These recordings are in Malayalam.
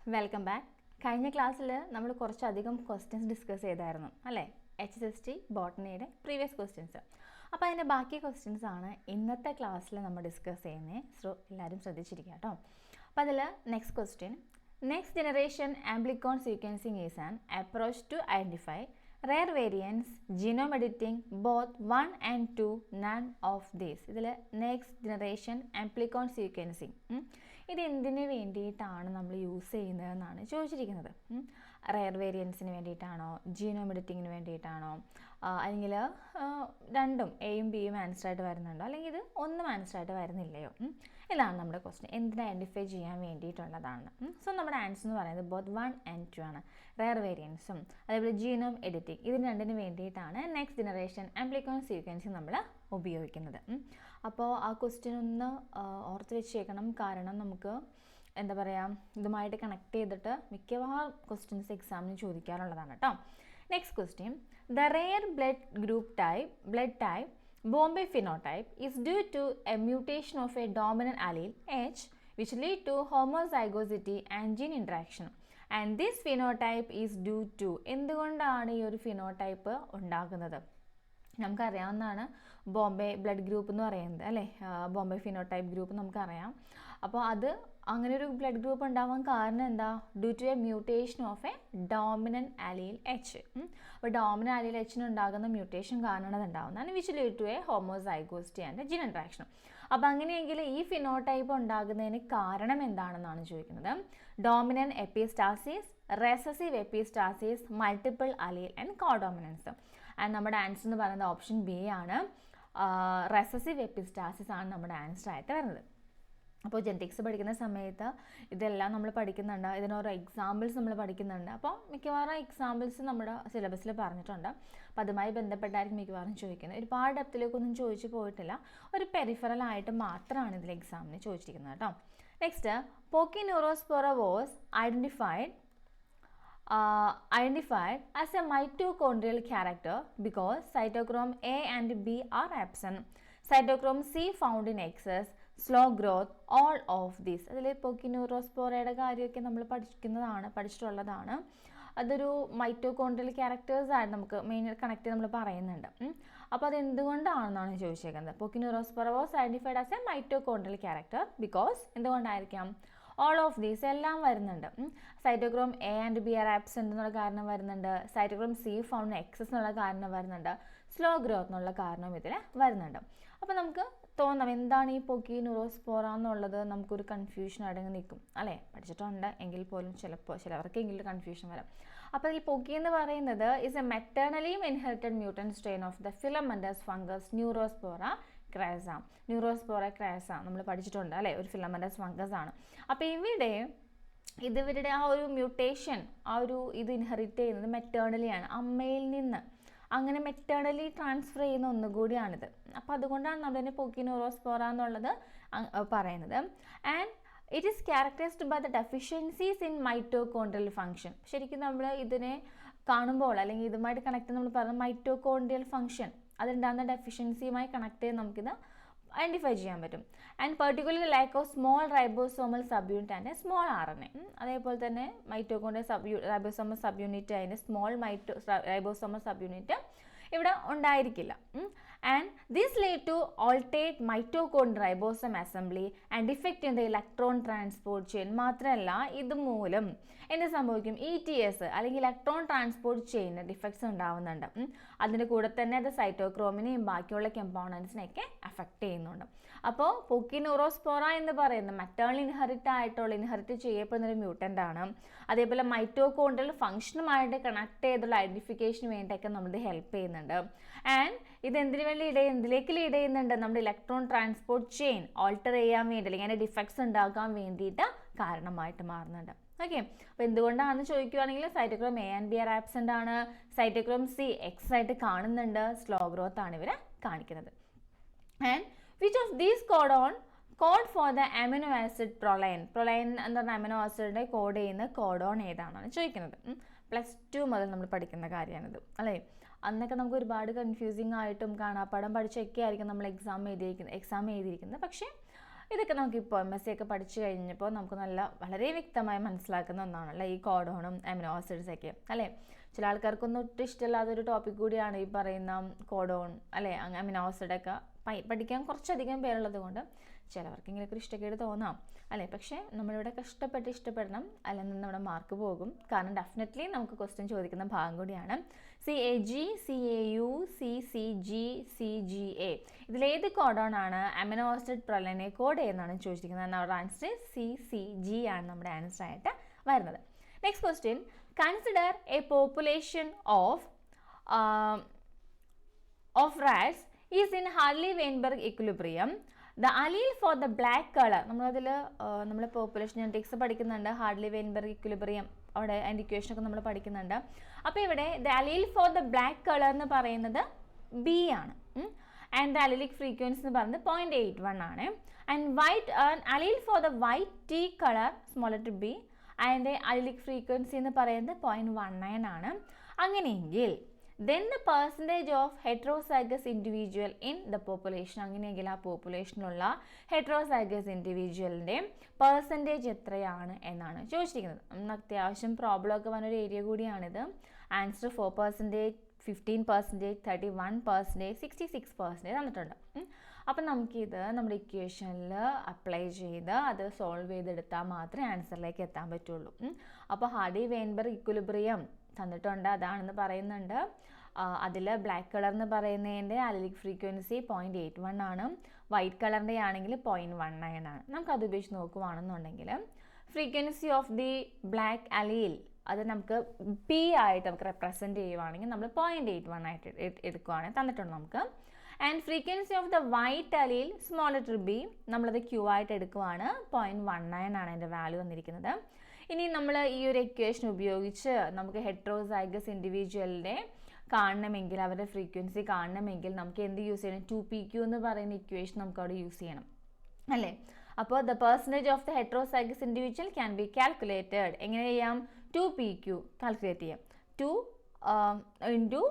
Welcome back. കഴിഞ്ഞ ക്ലാസ്സിൽ നമ്മൾ കുറച്ചധികം ക്വസ്റ്റ്യൻസ് ഡിസ്കസ് ചെയ്തായിരുന്നു അല്ലേ? HST ബോട്ടണിയുടെ പ്രീവിയസ് ക്വസ്റ്റ്യൻസ്. അപ്പോൾ അതിൻ്റെ ബാക്കി ക്വസ്റ്റ്യൻസ് ആണ് ഇന്നത്തെ ക്ലാസ്സിൽ നമ്മൾ ഡിസ്കസ് ചെയ്യുന്നത്. സോ എല്ലാവരും ശ്രദ്ധിച്ചിരിക്കുക കേട്ടോ. അപ്പോൾ അതിൽ next question, next generation amplicon sequencing is an approach to identify rare variants genome editing both 1 and 2 none of these. ഇതിൽ നെക്സ്റ്റ് ജനറേഷൻ ആംപ്ലിക്കോൺ സീക്വൻസിങ് ഇത് എന്തിനു വേണ്ടിയിട്ടാണ് നമ്മൾ യൂസ് ചെയ്യുന്നതെന്നാണ് ചോദിച്ചിരിക്കുന്നത്. റെയർ വേരിയൻസിന് വേണ്ടിയിട്ടാണോ, ജീനോം എഡിറ്റിങ്ങിന് വേണ്ടിയിട്ടാണോ, അല്ലെങ്കിൽ രണ്ടും എയും ബിയും ആൻസറായിട്ട് വരുന്നുണ്ടോ, അല്ലെങ്കിൽ ഇത് ഒന്നും ആൻസറായിട്ട് വരുന്നില്ലയോ? ഇതാണ് നമ്മുടെ ക്വസ്റ്റ്യൻ. എന്തിനെ ഐഡൻറ്റിഫൈ ചെയ്യാൻ വേണ്ടിയിട്ടുള്ളതാണ്. സോ നമ്മുടെ ആൻസർ എന്ന് പറയുന്നത് ബോത്ത് 1 and 2 ആണ്. റെയർ വേരിയൻസും അതേപോലെ ജീനോം എഡിറ്റിംഗ് ഇതിന് രണ്ടിന് വേണ്ടിയിട്ടാണ് നെക്സ്റ്റ് ജനറേഷൻ ആംപ്ലിക്കോൺ സീക്വൻസിങ് നമ്മൾ ഉപയോഗിക്കുന്നത്. അപ്പോൾ ആ ക്വസ്റ്റ്യൻ ഒന്ന് ഓർത്ത് വെച്ചേക്കണം. കാരണം നമുക്ക് എന്താ പറയുക, ഇതുമായിട്ട് കണക്ട് ചെയ്തിട്ട് മിക്കവാറും ക്വസ്റ്റ്യൻസ് എക്സാമിന് ചോദിക്കാറുള്ളതാണ് കേട്ടോ. Next question, the rare blood type Bombay phenotype is due to a mutation of a dominant allele H which lead to homozygosity and gene interaction. And this phenotype is due to എന്തുകൊണ്ടാണ് ഈ ഒരു ഫിനോടൈപ്പ് ഉണ്ടാകുന്നത്? നമുക്കറിയാവുന്നതാണ് ബോംബെ ബ്ലഡ് ഗ്രൂപ്പ് എന്ന് പറയുന്നത് അല്ലേ, ബോംബെ ഫിനോടൈപ്പ് ഗ്രൂപ്പ് നമുക്കറിയാം. അപ്പോൾ അത് അങ്ങനെ ഒരു ബ്ലഡ് ഗ്രൂപ്പ് ഉണ്ടാവാൻ കാരണം എന്താ? Due to a mutation of a dominant allele H. അപ്പോൾ ഡോമിനൻറ്റ് അലീൽ എച്ചിന് ഉണ്ടാകുന്ന മ്യൂട്ടേഷൻ കാരണമാണ് അത് ഉണ്ടാകുന്നതാണ് which lead to a homozygosity and gene interaction. അപ്പോൾ അങ്ങനെയെങ്കിൽ ഈ ഫിനോടൈപ്പ് ഉണ്ടാകുന്നതിന് കാരണം എന്താണെന്നാണ് ചോദിക്കുന്നത്. Dominant epistasis, recessive epistasis, multiple allele and codominance. And നമ്മുടെ ആൻസർ എന്ന് പറയുന്നത് ഓപ്ഷൻ ബി ആണ്. റെസസീവ് എപ്പിസ്റ്റാസിസ് ആണ് നമ്മുടെ ആൻസർ ആയിട്ട് വരുന്നത്. അപ്പോൾ ജെനറ്റിക്സ് പഠിക്കുന്ന സമയത്ത് ഇതെല്ലാം നമ്മൾ പഠിക്കുന്നുണ്ട്, ഇതിനോരോ എക്സാമ്പിൾസ് നമ്മൾ പഠിക്കുന്നുണ്ട്. അപ്പോൾ മിക്കവാറും എക്സാമ്പിൾസ് നമ്മുടെ സിലബസിൽ പറഞ്ഞിട്ടുണ്ട്. അപ്പോൾ അതുമായി ബന്ധപ്പെട്ടായിരിക്കും മിക്കവാറും ചോദിക്കുന്നത്. ഒരുപാട് ഡെപ്തിലേക്കൊന്നും ചോദിച്ചു പോയിട്ടില്ല, ഒരു പെരിഫറൽ ആയിട്ട് മാത്രമാണ് ഇതിൽ എക്സാമിന് ചോദിച്ചിരിക്കുന്നത് കേട്ടോ. Next, poky Neurospora was identified as a mitochondrial character because cytochrome A and B are absent. Cytochrome C found in excess, slow growth, all of this. അതിൽ പോക്കിന്യൂറോസ്പോറയുടെ കാര്യമൊക്കെ നമ്മൾ പഠിച്ചിട്ടുള്ളതാണ്. അതൊരു മൈറ്റോകോൺഡ്രിയൽ ക്യാരക്ടേഴ്സ് ആയിട്ട് നമുക്ക് മെയിൻ കണക്ട് ചെയ്ത് നമ്മൾ പറയുന്നുണ്ട്. അപ്പോൾ അത് എന്തുകൊണ്ടാണെന്നാണ് ചോദിച്ചേക്കുന്നത്. Poky Neurospora was identified as a mitochondrial character because എന്തുകൊണ്ടായിരിക്കാം? ഓൾ ഓഫ് ദീസ് എല്ലാം വരുന്നുണ്ട്. Cytochrome a and b are absent എന്നുള്ള കാരണം വരുന്നുണ്ട്, സൈറ്റോക്രോം സി ഫൗണ്ട് എക്സസ് എന്നുള്ള കാരണം വരുന്നുണ്ട്, സ്ലോ ഗ്രോത്ത് എന്നുള്ള കാരണം ഇതിൽ വരുന്നുണ്ട്. അപ്പോൾ നമുക്ക് തോന്നാം എന്താണ് ഈ പോക്കിന്യൂറോസ്പോറ എന്നുള്ളത്, നമുക്കൊരു കൺഫ്യൂഷൻ അടങ്ങി നിൽക്കും അല്ലേ? പഠിച്ചിട്ടുണ്ട് എങ്കിൽ പോലും ചിലവർക്കെങ്കിലും കൺഫ്യൂഷൻ വരാം. അപ്പോൾ ഈ പോക്കി എന്ന് പറയുന്നത് is a maternally inherited mutant strain of the filamentous fungus Neurospora crassa. Neurospora crassa നമ്മൾ പഠിച്ചിട്ടുണ്ട് അല്ലേ, ഒരു ഫിലമെൻ്റസ് ഫംഗസ് ആണ്. അപ്പോൾ ഇവരുടെ ആ ഒരു മ്യൂട്ടേഷൻ, ഇത് ഇൻഹെറിറ്റ് ചെയ്യുന്നത് മെറ്റേണലിയാണ്, അമ്മയിൽ നിന്ന് അങ്ങനെ മെറ്റേണലി ട്രാൻസ്ഫർ ചെയ്യുന്ന ഒന്നുകൂടിയാണിത്. അപ്പോൾ അതുകൊണ്ടാണ് നമ്മളതിനെ പോക്കിന്യൂറോസ്പോറ എന്നുള്ളത് പറയുന്നത്. And it is characterized by the deficiencies in mitochondrial function. ശരിക്കും നമ്മൾ ഇതിനെ കാണുമ്പോൾ അല്ലെങ്കിൽ ഇതുമായിട്ട് കണക്ട് നമ്മൾ പറയുന്നത് മൈറ്റോകോൺഡ്രിയൽ ഫംഗ്ഷൻ അതുണ്ടാകുന്ന ഡെഫിഷ്യൻസിയുമായി കണക്ട് ചെയ്ത് നമുക്കിത് ഐഡൻറ്റിഫൈ ചെയ്യാൻ പറ്റും. And particular lack of small ribosomal subunit and small RNA. അതേപോലെ തന്നെ മൈറ്റോകോൺഡ്രിയൽ റൈബോസോമൽ സബ് യൂണിറ്റ് അതിൻ്റെ സ്മോൾ റൈബോസോമൽ സബ് യൂണിറ്റ് ഇവിടെ ഉണ്ടായിരിക്കില്ല. And this lead to altered mitochondrial ribosome assembly and defect in the electron transport chain. മാത്രമല്ല ഇതുമൂലം എന്ത് സംഭവിക്കും? ETS അല്ലെങ്കിൽ ഇലക്ട്രോൺ ട്രാൻസ്പോർട്ട് ചെയിന് ഡിഫക്ട്സ് ഉണ്ടാവുന്നുണ്ട്. അതിൻ്റെ കൂടെ തന്നെ അത് സൈറ്റോക്രോമിനെയും ബാക്കിയുള്ള കമ്പോണൻസിനെയൊക്കെ അഫക്റ്റ് ചെയ്യുന്നുണ്ട്. അപ്പോൾ പോക്കിന്യൂറോസ്പോറ എന്ന് പറയുന്നത് മെറ്റേണൽ ഇൻഹെറിറ്റ് ചെയ്യപ്പെടുന്നൊരു മ്യൂട്ടൻ്റ് ആണ്. അതേപോലെ മൈറ്റോകോൺഡ്രിയൽ ഫംഗ്ഷനുമായിട്ട് കണക്ട് ചെയ്തുള്ള ഐഡൻറ്റിഫിക്കേഷന് വേണ്ടിയൊക്കെ നമ്മൾ ഹെൽപ്പ് ചെയ്യുന്നുണ്ട്. ആൻഡ് ഇത് എന്തിലേക്ക് ലീഡ് ചെയ്യുന്നുണ്ട്? നമ്മുടെ ഇലക്ട്രോൺ ട്രാൻസ്പോർട്ട് ചെയിൻ ഓൾട്ടർ ചെയ്യാൻ വേണ്ടി അല്ലെങ്കിൽ അതിൻ്റെ ഡിഫക്ട്സ് ഉണ്ടാക്കാൻ വേണ്ടിയിട്ട് കാരണമായിട്ട് മാറുന്നുണ്ട്. ഓക്കെ, അപ്പോൾ എന്തുകൊണ്ടാണെന്ന് ചോദിക്കുകയാണെങ്കിൽ cytochrome a and b are absent ആണ്, സൈറ്റോക്രോം സി എക്സ് ആയിട്ട് കാണുന്നുണ്ട്, സ്ലോ ഗ്രോത്ത് ആണ് ഇവരെ കാണിക്കുന്നത്. And which of these code for the amino acid proline എന്ന് പറഞ്ഞ അമിനോ ആസിഡിൻ്റെ കോഡ് ചെയ്യുന്ന കോഡോൺ ഏതാണെന്നാണ് ചോദിക്കുന്നത്. +2 മുതൽ നമ്മൾ പഠിക്കുന്ന കാര്യമാണിത് അല്ലേ. അന്നൊക്കെ നമുക്ക് ഒരുപാട് കൺഫ്യൂസിങ് ആയിട്ടും കാണാപ്പാടം പഠിച്ചൊക്കെ ആയിരിക്കും നമ്മൾ എക്സാം എഴുതിയിരിക്കുന്നത്. പക്ഷേ ഇതൊക്കെ നമുക്കിപ്പോൾ MSc ഒക്കെ പഠിച്ചു കഴിഞ്ഞപ്പോൾ നമുക്ക് വളരെ വ്യക്തമായി മനസ്സിലാക്കുന്ന ഒന്നാണല്ലോ ഈ കോഡോണും അമിനോ ആസിഡ്സ് ഒക്കെ അല്ലേ. ചില ആൾക്കാർക്കൊന്നും ഒട്ടും ഇഷ്ടമില്ലാത്തൊരു ടോപ്പിക് കൂടിയാണ് ഈ പറയുന്ന കോഡോൺ അല്ലേ, അമിനോ ആസിഡൊക്കെ പഠിക്കാൻ കുറച്ചധികം പേരുള്ളത് കൊണ്ട് ചിലവർക്ക് ഇങ്ങനെയൊക്കെ ഒരു ഇഷ്ടക്കേട് തോന്നാം അല്ലേ. പക്ഷേ നമ്മളിവിടെ കഷ്ടപ്പെട്ട് ഇഷ്ടപ്പെടണം, അല്ലെങ്കിൽ നമ്മുടെ മാർക്ക് പോകും. കാരണം ഡെഫിനറ്റ്ലി നമുക്ക് ക്വസ്റ്റ്യൻ ചോദിക്കുന്ന ഭാഗം കൂടിയാണ്. CAG, CAU, CCG, CGA ഇതിലേത് കോഡോൺ ആണ് അമിനോ ആസിഡ് പ്രൊലൈനെ കോഡ് ചെയ്യുന്നതാണ് ചോദിച്ചിരിക്കുന്നത്. നമ്മുടെ ആൻസർ CCG ആണ് നമ്മുടെ ആൻസർ ആയിട്ട് വരുന്നത്. Next question, consider A population of rats is in Hartley-Weinberg equilibrium. The allele for the black color, നമ്മൾ പോപ്പുലേഷൻ ജെനറ്റിക്സ് പഠിക്കുന്നുണ്ട്, ഹാർട്ട്ലി വെയിൻബെർഗ് ഇക്വിലിബ്രിയം അവിടെ അതിൻ്റെ ഇക്വേഷനൊക്കെ നമ്മൾ പഠിക്കുന്നുണ്ട്. അപ്പോൾ ഇവിടെ the അലീൽ for the black colour എന്ന് പറയുന്നത് B ആണ്. ആൻഡ് ദ അലീലിക് ഫ്രീക്വൻസി എന്ന് പറയുന്നത് 0.81 ആണ്. And white allele for the white tea colour small letter B അതിൻ്റെ അലീലിക് ഫ്രീക്വൻസി എന്ന് പറയുന്നത് 0.19 ആണ്. അങ്ങനെയെങ്കിൽ then the percentage of heterozygous individual in the population, അങ്ങനെയെങ്കിൽ ആ പോപ്പുലേഷനിലുള്ള ഹെറ്ററോസൈഗസ് ഇൻഡിവിജ്വലിൻ്റെ പെർസെൻറ്റേജ് എത്രയാണ് എന്നാണ് ചോദിച്ചിരിക്കുന്നത്. നമ്മൾ അത്യാവശ്യം പ്രോബ്ലം ഒക്കെ വന്നൊരു ഏരിയ കൂടിയാണിത്. ആൻസർ 4%, 15%, 31%, 66% തന്നിട്ടുണ്ട്. അപ്പം നമുക്കിത് നമ്മുടെ ഇക്വേഷനിൽ അപ്ലൈ ചെയ്ത് അത് സോൾവ് ചെയ്തെടുത്താൽ മാത്രമേ ആൻസറിലേക്ക് എത്താൻ പറ്റുള്ളൂ. അപ്പോൾ ഹാർട്ട്ലി വെയിൻബെർഗ് ഇക്വിലിബ്രിയം തന്നിട്ടുണ്ട്, അതാണെന്ന് പറയുന്നുണ്ട്. അതിൽ ബ്ലാക്ക് കളർ എന്ന് പറയുന്നതിൻ്റെ അലീലിക് ഫ്രീക്വൻസി 0.81 ആണ്, വൈറ്റ് കളറിൻ്റെ ആണെങ്കിൽ 0.19 ആണ്. നമുക്കത് ഉപയോഗിച്ച് നോക്കുകയാണെന്നുണ്ടെങ്കിൽ ഫ്രീക്വൻസി ഓഫ് ദി ബ്ലാക്ക് അലീൽ അത് നമുക്ക് P ആയിട്ട് നമുക്ക് റെപ്രസെൻറ്റ് ചെയ്യുവാണെങ്കിൽ നമ്മൾ 0.81 ആയിട്ട് എടുക്കുകയാണെങ്കിൽ തന്നിട്ടുണ്ട് നമുക്ക്. And frequency of the white അലീൽ small letter B നമ്മളത് Q ആയിട്ട് എടുക്കുകയാണ്, 0.19 ആണ് അതിൻ്റെ വാല്യൂ വന്നിരിക്കുന്നത്. ഇനി നമ്മൾ ഈ ഒരു ഇക്വേഷൻ ഉപയോഗിച്ച് നമുക്ക് ഹെറ്ററോസൈഗസ് ഇൻഡിവിജ്വലിനെ കാണണമെങ്കിൽ, അവരുടെ ഫ്രീക്വൻസി കാണണമെങ്കിൽ നമുക്ക് എന്ത് യൂസ് ചെയ്യണം? 2PQ എന്ന് പറയുന്ന ഇക്വേഷൻ നമുക്ക് അവിടെ യൂസ് ചെയ്യണം അല്ലേ. അപ്പോൾ the percentage of the heterozygous individual can be calculated. എങ്ങനെ ചെയ്യാം? 2PQ കാൽക്കുലേറ്റ് ചെയ്യാം. 2 ഇൻറ്റു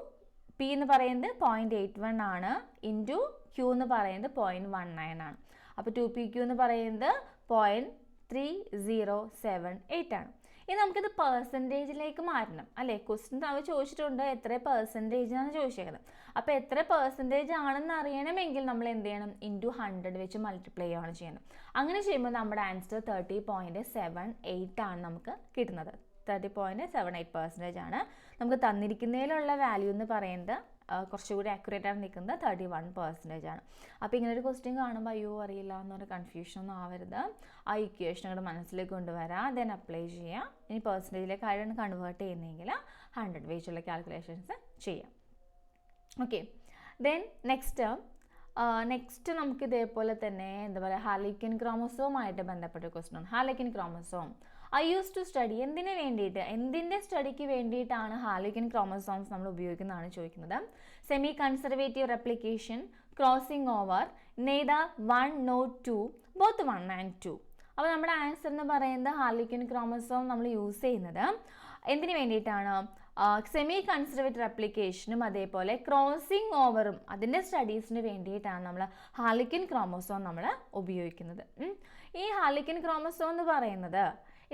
P എന്ന് പറയുന്നത് 0.81 ആണ്, ഇൻറ്റു Q എന്ന് പറയുന്നത് 0.19 ആണ്. അപ്പോൾ 2PQ എന്ന് പറയുന്നത് 0.3078 ആണ്. ഇനി നമുക്കിത് പെർസെൻറ്റേജിലേക്ക് മാറ്റണം അല്ലേ. ക്വസ്റ്റ്യൻ അവർ ചോദിച്ചിട്ടുണ്ട് എത്ര പെർസെൻറ്റേജ് ആണ് ചോദിച്ചേക്കുന്നത്. അപ്പോൾ എത്ര പെർസെൻറ്റേജ് ആണെന്ന് അറിയണമെങ്കിൽ നമ്മൾ എന്ത് ചെയ്യണം? ഇൻറ്റു 100 വെച്ച് മൾട്ടിപ്ലൈ ആണ് ചെയ്യണം. അങ്ങനെ ചെയ്യുമ്പോൾ നമ്മുടെ ആൻസർ 30.78 ആണ് നമുക്ക് കിട്ടുന്നത്. 30.78% ആണ് നമുക്ക് തന്നിരിക്കുന്നതിലുള്ള വാല്യൂ എന്ന് പറയുന്നത്. കുറച്ചുകൂടി ആക്യുറേറ്റ് ആണ് നിൽക്കുന്നത് 31% ആണ്. അപ്പോൾ ഇങ്ങനെ ഒരു ക്വസ്റ്റ്യൻ കാണുമ്പോൾ അയ്യോ അറിയില്ല എന്ന് പറഞ്ഞ കൺഫ്യൂഷൻ ഒന്നും ആവരുത്. ആ ഇക്വേഷൻ അങ്ങോട്ട് മനസ്സിലേക്ക് കൊണ്ടുവരാം, ദെൻ അപ്ലൈ ചെയ്യാം. ഇനി പെർസെൻറ്റേജിലേക്ക് ആരാണ് കൺവേർട്ട് ചെയ്യുന്നതെങ്കിൽ 100 വെച്ചുള്ള കാൽക്കുലേഷൻസ് ചെയ്യാം. ഓക്കെ, ദെൻ നെക്സ്റ്റ് നമുക്ക് ഇതേപോലെ തന്നെ എന്താ പറയുക, ഹാർലിക്കൻ ക്രോമസോമായിട്ട് ബന്ധപ്പെട്ട ക്വസ്റ്റ്യൻ ആണ്. Harlequin chromosome I use to study, എന്തിനു വേണ്ടിയിട്ട്, എന്തിൻ്റെ സ്റ്റഡിക്ക് വേണ്ടിയിട്ടാണ് ഹാർലിക്കൻ ക്രോമസോംസ് നമ്മൾ ഉപയോഗിക്കുന്നതാണ് ചോദിക്കുന്നത്. Semi conservative replication, crossing over, neither 1 nor 2, both 1 and 2. അപ്പോൾ നമ്മുടെ ആൻസർ എന്ന് പറയുന്നത് ഹാർലിക്കൻ ക്രോമസോം നമ്മൾ യൂസ് ചെയ്യുന്നത് എന്തിനു വേണ്ടിയിട്ടാണ്? സെമി കൺസർവേറ്റീവ് റെപ്ലിക്കേഷനും അതേപോലെ ക്രോസിംഗ് ഓവറും അതിൻ്റെ സ്റ്റഡീസിന് വേണ്ടിയിട്ടാണ് നമ്മൾ ഹാർലിക്കൻ ക്രോമസോം നമ്മൾ ഉപയോഗിക്കുന്നത്. ഈ ഹാർലിക്കൻ ക്രോമസോം എന്ന് പറയുന്നത്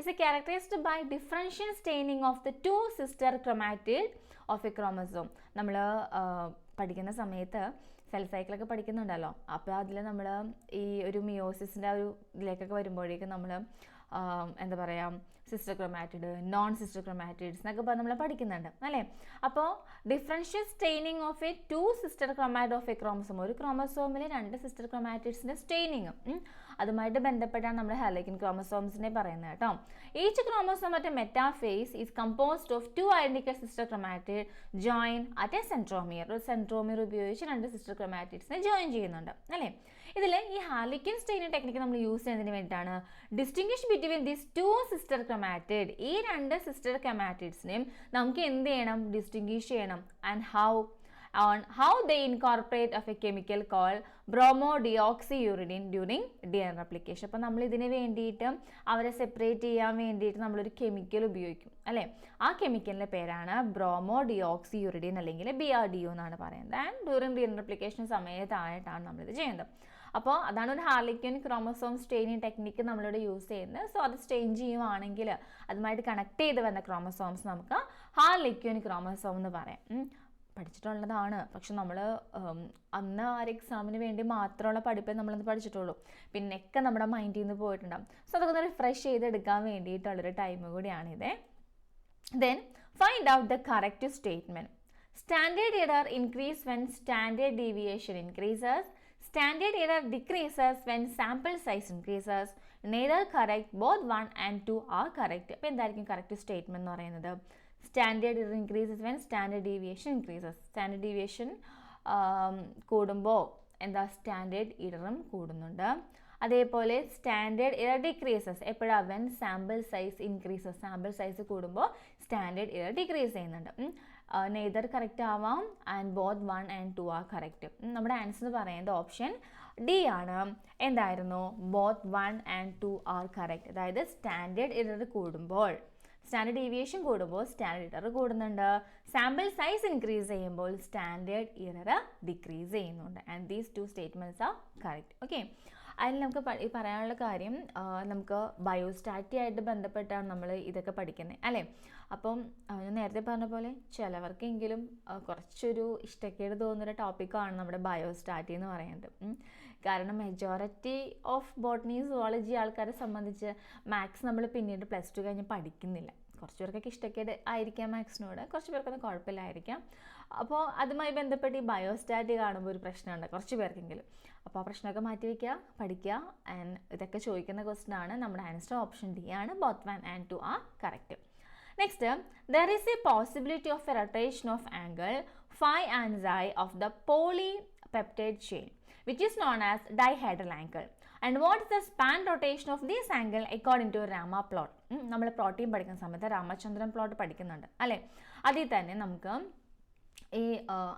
is characterized by differential staining of the two sister chromatid of a chromosome. നമ്മൾ പഠിക്കുന്ന സമയത്ത് സെൽ സൈക്കിളൊക്കെ പഠിക്കുന്നുണ്ടല്ലോ. അപ്പോൾ അതിൽ നമ്മൾ ഈ ഒരു മിയോസിസിൻ്റെ ഒരു ഇതിലേക്കൊക്കെ വരുമ്പോഴേക്കും നമ്മൾ എന്താ പറയുക, sister chromatid, non sister chromatids എന്നൊക്കെ നമ്മൾ പഠിക്കുന്നുണ്ട് അല്ലേ. അപ്പോൾ differential staining of a 2 sister chromatid of a chromosome, ഒരു ക്രോമസോമിൽ 2 സിസ്റ്റർ ക്രൊമാറ്റിഡ്സിൻ്റെ സ്റ്റെയിനിങ്, അതുമായിട്ട് ബന്ധപ്പെട്ടാണ് നമ്മൾ ഹാർലിക്കൻ ക്രോമസോംസിനെ പറയുന്നത് കേട്ടോ. Each chromosome at A metaphase is composed of 2 identical sister chromatid join at A centromere. ഒരു സെൻട്രോമിയർ ഉപയോഗിച്ച് 2 സിസ്റ്റർ ക്രൊമാറ്റിഡ്സിനെ ജോയിൻ ചെയ്യുന്നുണ്ട് അല്ലേ. ഇതിൽ ഈ ഹാർലിക്കൻ സ്റ്റെയിനിങ് ടെക്നിക്ക് നമ്മൾ യൂസ് ചെയ്യുന്നതിന് വേണ്ടിയിട്ടാണ് distinguish between these 2 sister chromatid. ഈ 2 സിസ്റ്റർ ക്രൊമാറ്റിഡ്സിനെയും നമുക്ക് എന്ത് ചെയ്യണം? ഡിസ്റ്റിങ്വിഷ് ചെയ്യണം. And how they incorporate of a chemical called bromodioxyuridine during DNA replication. അപ്പോൾ നമ്മൾ ഇതിന് വേണ്ടിയിട്ട് അവരെ സെപ്പറേറ്റ് ചെയ്യാൻ വേണ്ടിയിട്ട് നമ്മളൊരു കെമിക്കൽ ഉപയോഗിക്കും അല്ലേ. ആ കെമിക്കലിൻ്റെ പേരാണ് ബ്രോമോഡിയോക്സിയുറിഡിൻ അല്ലെങ്കിൽ BRDO എന്നാണ് പറയുന്നത്. ആൻഡ് ഡ്യൂറിങ് DNA replication സമയത്തായിട്ടാണ് നമ്മളിത് ചെയ്യുന്നത്. അപ്പോൾ അതാണ് ഒരു ഹാർലിക്യൂൻ ക്രോമസോം സ്റ്റെയിനിങ് ടെക്നിക്ക് നമ്മളിവിടെ യൂസ് ചെയ്യുന്നത്. സോ അത് സ്റ്റെയിൻ ചെയ്യുവാണെങ്കിൽ അതുമായിട്ട് കണക്ട് ചെയ്ത് വരുന്ന ക്രോമസോംസ് നമുക്ക് ഹാർലിക്യൂൻ ക്രോമസോം എന്ന് പറയാം. പഠിച്ചിട്ടുള്ളതാണ്, പക്ഷെ നമ്മൾ അന്ന് ആ ഒരു എക്സാമിന് വേണ്ടി മാത്രമുള്ള പഠിപ്പേ നമ്മളത് പഠിച്ചിട്ടുള്ളൂ, പിന്നെയൊക്കെ നമ്മുടെ മൈൻഡിൽ നിന്ന് പോയിട്ടുണ്ടാകും. സോ അതൊക്കെ ഒന്ന് റിഫ്രഷ് ചെയ്തെടുക്കാൻ വേണ്ടിയിട്ടുള്ളൊരു ടൈം കൂടിയാണിത്. Then find out the correct statement. Standard error increase when standard deviation increases. Standard error decreases when sample size increases. Neither correct, both 1 and 2 are correct. അപ്പോൾ എന്തായിരിക്കും കറക്റ്റ് സ്റ്റേറ്റ്മെൻറ്റ് എന്ന് പറയുന്നത്? Standard error increases when standard deviation increases. Standard deviation കൂടുമ്പോൾ എന്താ, സ്റ്റാൻഡേർഡ് എററും കൂടുന്നുണ്ട്. അതേപോലെ സ്റ്റാൻഡേർഡ് എറർ ഡിക്രീസസ് എപ്പോഴാണ്? When sample size increases. Sample size കൂടുമ്പോൾ സ്റ്റാൻഡേർഡ് എറർ ഡിക്രീസ് ചെയ്യുന്നുണ്ട്. നെയ്തർ കറക്റ്റ് ആവാം and both 1 and 2 are correct. നമ്മുടെ ആൻസർ എന്ന് പറയുന്നത് ഓപ്ഷൻ ഡി ആണ്. എന്തായിരുന്നു? Both 1 and 2 are correct. അതായത് സ്റ്റാൻഡേർഡ് എറർ കൂടുമ്പോൾ, സ്റ്റാൻഡേർഡ് ഡീവിയേഷൻ കൂടുമ്പോൾ സ്റ്റാൻഡേർഡ് എറർ കൂടുന്നുണ്ട്. സാമ്പിൾ സൈസ് ഇൻക്രീസ് ചെയ്യുമ്പോൾ സ്റ്റാൻഡേർഡ് എറർ ഡിക്രീസ് ചെയ്യുന്നുണ്ട്. And these 2 statements are correct. Okay, അതിൽ നമുക്ക് പറയാനുള്ള കാര്യം, നമുക്ക് ബയോസ്റ്റാറ്റി ആയിട്ട് ബന്ധപ്പെട്ടാണ് നമ്മൾ ഇതൊക്കെ പഠിക്കുന്നത് അല്ലേ. അപ്പം ഞാൻ നേരത്തെ പറഞ്ഞ പോലെ ചിലവർക്കെങ്കിലും കുറച്ചൊരു ഇഷ്ടക്കേട് തോന്നുന്നൊരു ടോപ്പിക്കാണ് നമ്മുടെ ബയോസ്റ്റാറ്റി എന്ന് പറയുന്നത്. കാരണം മെജോറിറ്റി ഓഫ് ബോട്ടണി സുവോളജി ആൾക്കാരെ സംബന്ധിച്ച് മാത്സ് നമ്മൾ പിന്നീട് +2 കഴിഞ്ഞ് പഠിക്കുന്നില്ല. കുറച്ച് പേർക്കൊക്കെ ഇഷ്ടക്കേട് ആയിരിക്കാം മാത്സിനോട്, കുറച്ച് പേർക്കൊന്നും കുഴപ്പമില്ലായിരിക്കാം. അപ്പോൾ അതുമായി ബന്ധപ്പെട്ട് ഈ ബയോസ്റ്റാറ്റി കാണുമ്പോൾ ഒരു പ്രശ്നമുണ്ട് കുറച്ച് പേർക്കെങ്കിലും. അപ്പോൾ ആ പ്രശ്നമൊക്കെ മാറ്റി വയ്ക്കുക, പഠിക്കുക. ആൻഡ് ഇതൊക്കെ ചോദിക്കുന്ന ക്വസ്റ്റൻ ആണ്. നമ്മുടെ ആൻസർ ഓപ്ഷൻ ഡി ആണ്. Both 1 and 2 are correct. Next, there is A possibility of A rotation of angle phi and xi of the polypeptide chain, which is known as dihedral angle. And what is the span rotation of this angle according to Rama plot? നമ്മൾ പ്രോട്ടീൻ പഠിക്കുന്ന സമയത്ത് രാമചന്ദ്രൻ പ്ലോട്ട് പഠിക്കുന്നുണ്ട് അല്ലേ. അതിൽ തന്നെ നമുക്ക് ഈ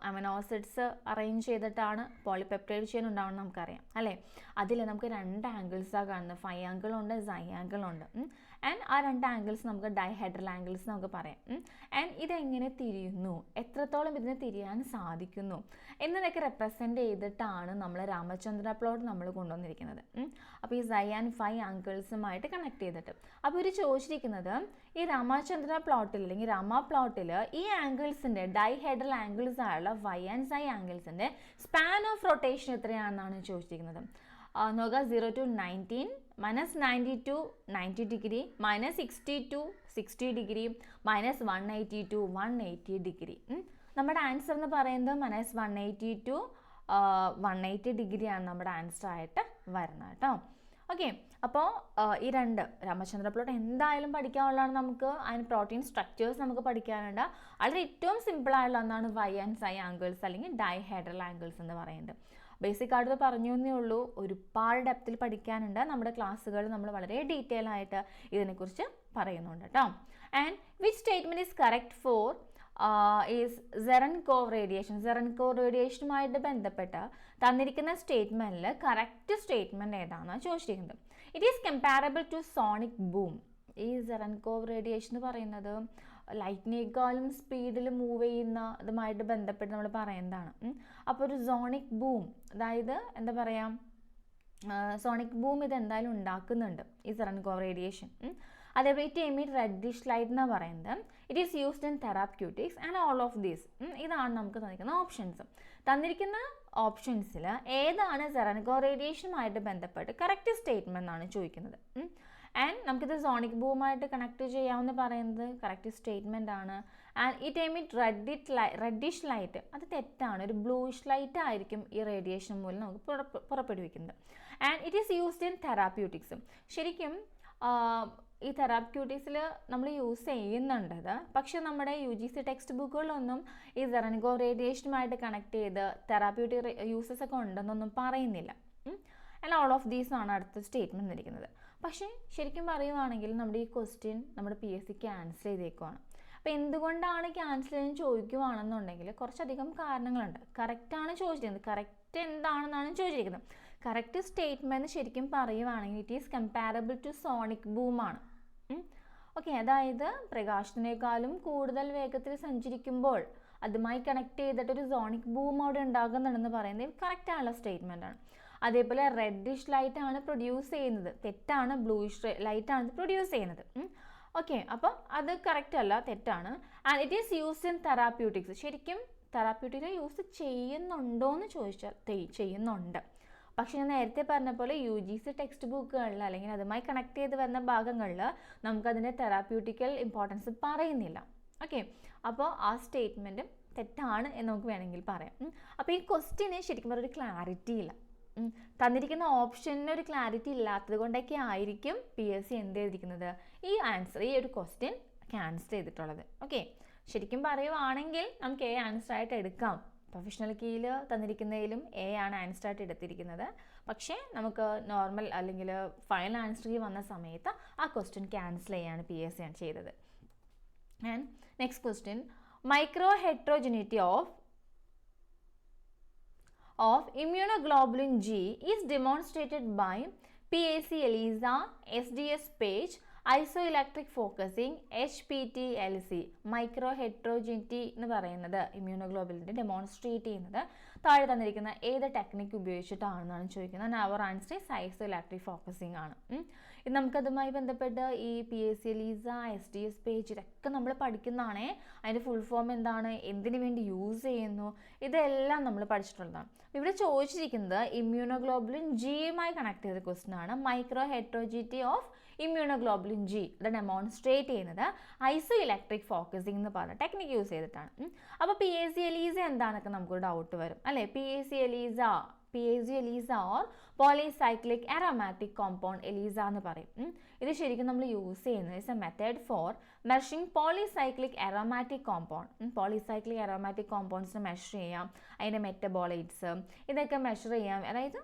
അമിനോ ആസിഡ്സ് അറേഞ്ച് ചെയ്തിട്ടാണ് പോളിപെപ്റ്റൈഡ് ചെയിൻ ഉണ്ടാവുന്നത് നമുക്കറിയാം അല്ലേ. അതിൽ നമുക്ക് 2 ആംഗിൾസാണ് കാണുന്നത്. Phi ആംഗിളുണ്ട്, psi ആംഗിളുണ്ട്. ആൻഡ് ആ 2 ആംഗിൾസ് നമുക്ക് ഡൈഹെഡ്രൽ ആംഗിൾസ് നമുക്ക് പറയാം. ആൻഡ് ഇതെങ്ങനെ തിരിയുന്നു, എത്രത്തോളം ഇതിനെ തിരിയാൻ സാധിക്കുന്നു എന്നതൊക്കെ റെപ്രസെൻ്റ് ചെയ്തിട്ടാണ് നമ്മൾ രാമചന്ദ്ര പ്ലോട്ട് നമ്മൾ കൊണ്ടുവന്നിരിക്കുന്നത്. അപ്പോൾ ഈ സൈ ആൻഡ് ഫൈ ആംഗിൾസുമായിട്ട് കണക്ട് ചെയ്തിട്ട് അപ്പോൾ ഇവർ ചോദിച്ചിരിക്കുന്നത് ഈ രാമചന്ദ്ര പ്ലോട്ടിൽ അല്ലെങ്കിൽ രാമ പ്ലോട്ടിൽ ഈ ആംഗിൾസിൻ്റെ ഡൈഹെഡ്രൽ ആംഗിൾസ് ആയുള്ള ഫൈ ആൻഡ് സൈ ആംഗിൾസിൻ്റെ സ്പാൻ ഓഫ് റൊട്ടേഷൻ എത്രയാണെന്നാണ് ചോദിച്ചിരിക്കുന്നത്. നോക്കുക, 0 to 19, -90 to 90 degree, -60 to 60 degree, -180 to 180 degree. നമ്മുടെ ആൻസർ എന്ന് പറയുന്നത് -180 to 180 ഡിഗ്രിയാണ് നമ്മുടെ ആൻസർ ആയിട്ട് വരുന്നത് കേട്ടോ. ഓക്കെ, അപ്പോൾ ഈ 2 രാമചന്ദ്ര പ്ലോട്ട് എന്തായാലും പഠിക്കാനുള്ളതാണ്. നമുക്ക് അതിന് പ്രോട്ടീൻ സ്ട്രക്ചേഴ്സ് നമുക്ക് പഠിക്കാനുണ്ട്. അതിൽ ഏറ്റവും സിമ്പിളായുള്ള ഒന്നാണ് വൈ ആൻഡ് സൈ ആംഗിൾസ് അല്ലെങ്കിൽ ഡൈഹെഡ്രൽ ആംഗിൾസ് എന്ന് പറയുന്നത്. ബേസിക് ആയിട്ട് പറഞ്ഞു എന്നേ ഉള്ളൂ, ഒരുപാട് ഡെപ്തിൽ പഠിക്കാനുണ്ട്. നമ്മുടെ ക്ലാസ്സുകൾ നമ്മൾ വളരെ ഡീറ്റെയിൽ ആയിട്ട് ഇതിനെക്കുറിച്ച് പറയുന്നുണ്ട് കേട്ടോ. And which statement is correct for is Cerenkov radiation. Cerenkov റേഡിയേഷനുമായിട്ട് ബന്ധപ്പെട്ട് തന്നിരിക്കുന്ന സ്റ്റേറ്റ്മെൻറ്റിൽ കറക്റ്റ് സ്റ്റേറ്റ്മെൻറ്റ് ഏതാണെന്നാണ് ചോദിച്ചിരിക്കുന്നത്. It is comparable to sonic boom. ഈ സെറൻകോവ് റേഡിയേഷൻ എന്ന് പറയുന്നത് ലൈറ്റിനേക്കാളും സ്പീഡിൽ മൂവ് ചെയ്യുന്ന ഇതുമായിട്ട് ബന്ധപ്പെട്ട് നമ്മൾ പറയുന്നതാണ്. അപ്പോൾ ഒരു സോണിക് ബൂം, അതായത് എന്താ പറയുക, സോണിക് ബൂം ഇത് എന്തായാലും ഉണ്ടാക്കുന്നുണ്ട് ഈ സെറൻകോവ് റേഡിയേഷൻ. അതേപോലെ ഇറ്റ് എമിറ്റ് റെഡിഷ് ലൈറ്റ് എന്നാണ് പറയുന്നത്. It is used in therapeutics and all of these. ഇതാണ് നമുക്ക് തന്നിരിക്കുന്ന ഓപ്ഷൻസ്. തന്നിരിക്കുന്ന ഓപ്ഷൻസിൽ ഏതാണ് സെറൻകോവ് റേഡിയേഷനുമായിട്ട് ബന്ധപ്പെട്ട് കറക്റ്റ് സ്റ്റേറ്റ്മെൻ്റ് എന്നാണ് ചോദിക്കുന്നത്. ആൻഡ് നമുക്കിത് സോണിക് ബൂമായിട്ട് കണക്ട് ചെയ്യാമെന്ന് പറയുന്നത് കറക്റ്റ് സ്റ്റേറ്റ്മെൻ്റ് ആണ്. And it emit reddish light, അത് തെറ്റാണ്. ഒരു ബ്ലൂയിഷ് ലൈറ്റ് ആയിരിക്കും ഈ റേഡിയേഷൻ മൂലം നമുക്ക് പുറപ്പെടുവിക്കുന്നത്. And it is used in therapeutics. ശരിക്കും ഈ തെറാപ്യൂട്ടിക്സിൽ നമ്മൾ യൂസ് ചെയ്യുന്നുണ്ടത്, പക്ഷെ നമ്മുടെ UGC ടെക്സ്റ്റ് ബുക്കുകളിലൊന്നും ഈ സെറൻകോവ് റേഡിയേഷനുമായിട്ട് കണക്ട് ചെയ്ത് തെറാപ്യൂട്ടിക് യൂസസ് ഒക്കെ ഉണ്ടെന്നൊന്നും പറയുന്നില്ല. ആൻഡ് ഓൾ ഓഫ് ദീസ് ആണ് അടുത്ത സ്റ്റേറ്റ്മെൻറ്റ് ഇരിക്കുന്നത്. പക്ഷേ ശരിക്കും പറയുവാണെങ്കിൽ നമ്മുടെ ഈ ക്വസ്റ്റ്യൻ നമ്മുടെ PSC ക്യാൻസൽ ചെയ്തേക്കുവാണ്. അപ്പോൾ എന്തുകൊണ്ടാണ് ക്യാൻസൽ ചെയ്യാൻ ചോദിക്കുവാണെന്നുണ്ടെങ്കിൽ കുറച്ചധികം കാരണങ്ങളുണ്ട്. കറക്റ്റാണ് ചോദിച്ചിരിക്കുന്നത്, കറക്റ്റ് എന്താണെന്നാണ് ചോദിച്ചിരിക്കുന്നത്. കറക്റ്റ് സ്റ്റേറ്റ്മെൻറ്റ് ശരിക്കും പറയുവാണെങ്കിൽ it is comparable to sonic ബൂമാണ്. ഓക്കെ, അതായത് പ്രകാശത്തിനേക്കാളും കൂടുതൽ വേഗത്തിൽ സഞ്ചരിക്കുമ്പോൾ അതുമായി കണക്ട് ചെയ്തിട്ടൊരു സോണിക് ബൂം അവിടെ ഉണ്ടാകുന്നുണ്ടെന്ന് പറയുന്നത് കറക്റ്റായുള്ള സ്റ്റേറ്റ്മെൻ്റ് ആണ്. അതേപോലെ റെഡിഷ് ലൈറ്റ് ആണ് പ്രൊഡ്യൂസ് ചെയ്യുന്നത്, തെറ്റാണ്. ബ്ലൂയിഷ് ലൈറ്റ് ആണ് പ്രൊഡ്യൂസ് ചെയ്യുന്നത്. ഓക്കെ, അപ്പോൾ അത് കറക്റ്റ് അല്ല, തെറ്റാണ്. And it is used in therapeutics. ശരിക്കും തെറാപ്യൂട്ടിക്സ് യൂസ് ചെയ്യുന്നുണ്ടോ എന്ന് ചോദിച്ചാൽ ചെയ്യുന്നുണ്ട്. പക്ഷേ ഞാൻ നേരത്തെ പറഞ്ഞ പോലെ UGC ടെക്സ്റ്റ് ബുക്കുകളിൽ അല്ലെങ്കിൽ അതുമായി കണക്ട് ചെയ്ത് വരുന്ന ഭാഗങ്ങളിൽ നമുക്കതിൻ്റെ തെറാപ്യൂട്ടിക്കൽ ഇമ്പോർട്ടൻസ് പറയുന്നില്ല. ഓക്കെ, അപ്പോൾ ആ സ്റ്റേറ്റ്മെൻറ്റും തെറ്റാണ് എന്ന് നമുക്ക് വേണമെങ്കിൽ പറയാം. അപ്പോൾ ഈ ക്വസ്റ്റ്യന് ശരിക്കും പറഞ്ഞൊരു ക്ലാരിറ്റി ഇല്ല. തന്നിരിക്കുന്ന ഓപ്ഷന് ഒരു ക്ലാരിറ്റി ഇല്ലാത്തത് കൊണ്ടൊക്കെ ആയിരിക്കും PSC എന്ത് ചെയ്തിരിക്കുന്നത്, ഈ ആൻസർ, ഈ ഒരു ക്വസ്റ്റ്യൻ ക്യാൻസൽ ചെയ്തിട്ടുള്ളത്. ഓക്കെ, ശരിക്കും പറയുവാണെങ്കിൽ നമുക്ക് A ആൻസർ ആയിട്ട് എടുക്കാം. പ്രൊഫഷണൽ കീയിൽ തന്നിരിക്കുന്നതിലും A ആണ് ആൻസർ ആയിട്ട് എടുത്തിരിക്കുന്നത്. പക്ഷേ നമുക്ക് നോർമൽ അല്ലെങ്കിൽ ഫൈനൽ ആൻസർ വന്ന സമയത്ത് ആ ക്വസ്റ്റ്യൻ ക്യാൻസൽ ചെയ്യാണ് PSC ആണ് ചെയ്തത്. And next question, microheterogeneity of immunoglobulin G is demonstrated by PAC ELISA, SDS Page, isoelectric focusing, HPTLC. Microheterogeneity എന്ന് പറയുന്നത് ഇമ്മ്യൂണോഗ്ലോബുലിൻ്റെ ഡെമോൺസ്ട്രേറ്റ് ചെയ്യുന്നത് താഴെ തന്നിരിക്കുന്ന ഏത് ടെക്നിക്ക് ഉപയോഗിച്ചിട്ടാണെന്നാണ് ചോദിക്കുന്നത്. അവർ ആൻസർ ഈസ് ഐസോഇലക്ട്രിക് ഫോക്കസിങ് ആണ്. ഇത് നമുക്കതുമായി ബന്ധപ്പെട്ട് ഈ PAC ELISA, SDS പേജ് ഇതൊക്കെ നമ്മൾ പഠിക്കുന്നതാണേ. അതിൻ്റെ ഫുൾ ഫോം എന്താണ്, എന്തിനു വേണ്ടി യൂസ് ചെയ്യുന്നു, ഇതെല്ലാം നമ്മൾ പഠിച്ചിട്ടുള്ളതാണ്. ഇവിടെ ചോദിച്ചിരിക്കുന്നത് ഇമ്മ്യൂണോഗ്ലോബുലിൻ ജിയുമായി കണക്ട് ചെയ്ത ക്വസ്റ്റ്യൻ ആണ്. മൈക്രോ ഹെട്രോജനിറ്റി ഓഫ് ഇമ്മ്യൂണോഗ്ലോബുലിൻ G ഇത് ഡെമോൺസ്ട്രേറ്റ് ചെയ്യുന്നത് ഐസോഇലക്ട്രിക് ഫോക്കസിംഗ് എന്ന് പറഞ്ഞ ടെക്നിക്ക് യൂസ് ചെയ്തിട്ടാണ്. അപ്പോൾ PAC ELISA എന്താണെന്നൊക്കെ നമുക്കൊരു ഡൗട്ട് വരും അല്ലേ. PAC ELISA or polycyclic aromatic compound ELISA എന്ന് പറയും. ഇത് ശരിക്കും നമ്മൾ യൂസ് ചെയ്യുന്നത് is a method for measuring polycyclic aromatic compound. Polycyclic aromatic കോമ്പൗണ്ട്സിനെ മെഷർ ചെയ്യാം, അതിൻ്റെ മെറ്റബോളൈറ്റ്സ് ഇതൊക്കെ മെഷർ ചെയ്യാം. അതായത്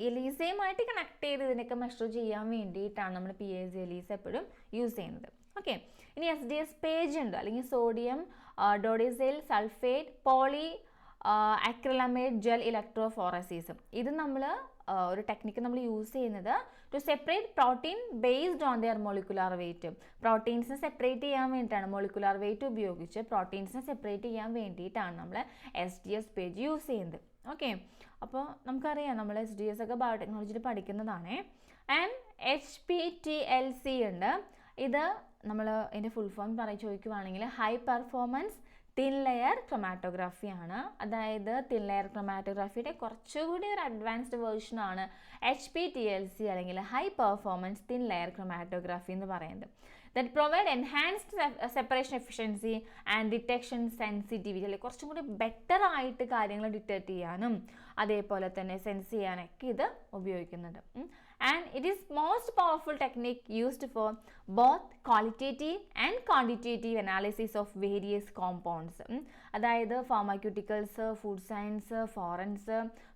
ELISAയുമായിട്ട് കണക്ട് ചെയ്ത് ഇതിനൊക്കെ മെഷർ ചെയ്യാൻ വേണ്ടിയിട്ടാണ് നമ്മൾ PAC ELISA എപ്പോഴും യൂസ് ചെയ്യുന്നത്. ഓക്കെ, ഇനി SDS പേജ് ഉണ്ട്, അല്ലെങ്കിൽ sodium dodecyl sulphate polyacrylamide gel electrophoresis. ഇത് നമ്മൾ ഒരു ടെക്നിക്ക് നമ്മൾ യൂസ് ചെയ്യുന്നത് to separate protein based on their molecular weight. പ്രോട്ടീൻസിനെ സെപ്പറേറ്റ് ചെയ്യാൻ വേണ്ടിയിട്ടാണ്, മോളിക്കുലാർ വെയിറ്റ് ഉപയോഗിച്ച് പ്രോട്ടീൻസിനെ സെപ്പറേറ്റ് ചെയ്യാൻ വേണ്ടിയിട്ടാണ് നമ്മൾ SDS പേജ് യൂസ് ചെയ്യുന്നത്. ഓക്കെ, അപ്പോൾ നമുക്കറിയാം നമ്മൾ SDS ഒക്കെ ബയോടെക്നോളജിയിൽ പഠിക്കുന്നതാണ്. ആൻഡ് HPTLC ഉണ്ട്. ഇത് നമ്മൾ ഇതിൻ്റെ ഫുൾ ഫോം ചോദിക്കുവാണെങ്കിൽ high performance thin layer chromatography ആണ്. അതായത് തിൻ ലെയർ ക്രൊമാറ്റോഗ്രാഫിയുടെ കുറച്ചുകൂടി ഒരു അഡ്വാൻസ്ഡ് വേർഷനാണ് HPTLC അല്ലെങ്കിൽ high performance thin layer chromatography എന്ന് പറയുന്നത്. that provide enhanced separation efficiency and detection sensitivity. അല്ലെങ്കിൽ കുറച്ചും കൂടി ബെറ്റർ ആയിട്ട് കാര്യങ്ങൾ ഡിറ്റക്ട് ചെയ്യാനും അതേപോലെ തന്നെ സെൻസ് ചെയ്യാനൊക്കെ ഇത് ഉപയോഗിക്കുന്നുണ്ട്. And it is most powerful technique used for both qualitative and quantitative analysis of various compounds. അതായത് ഫാർമസ്യൂട്ടിക്കൽസ്, ഫുഡ് സയൻസ്,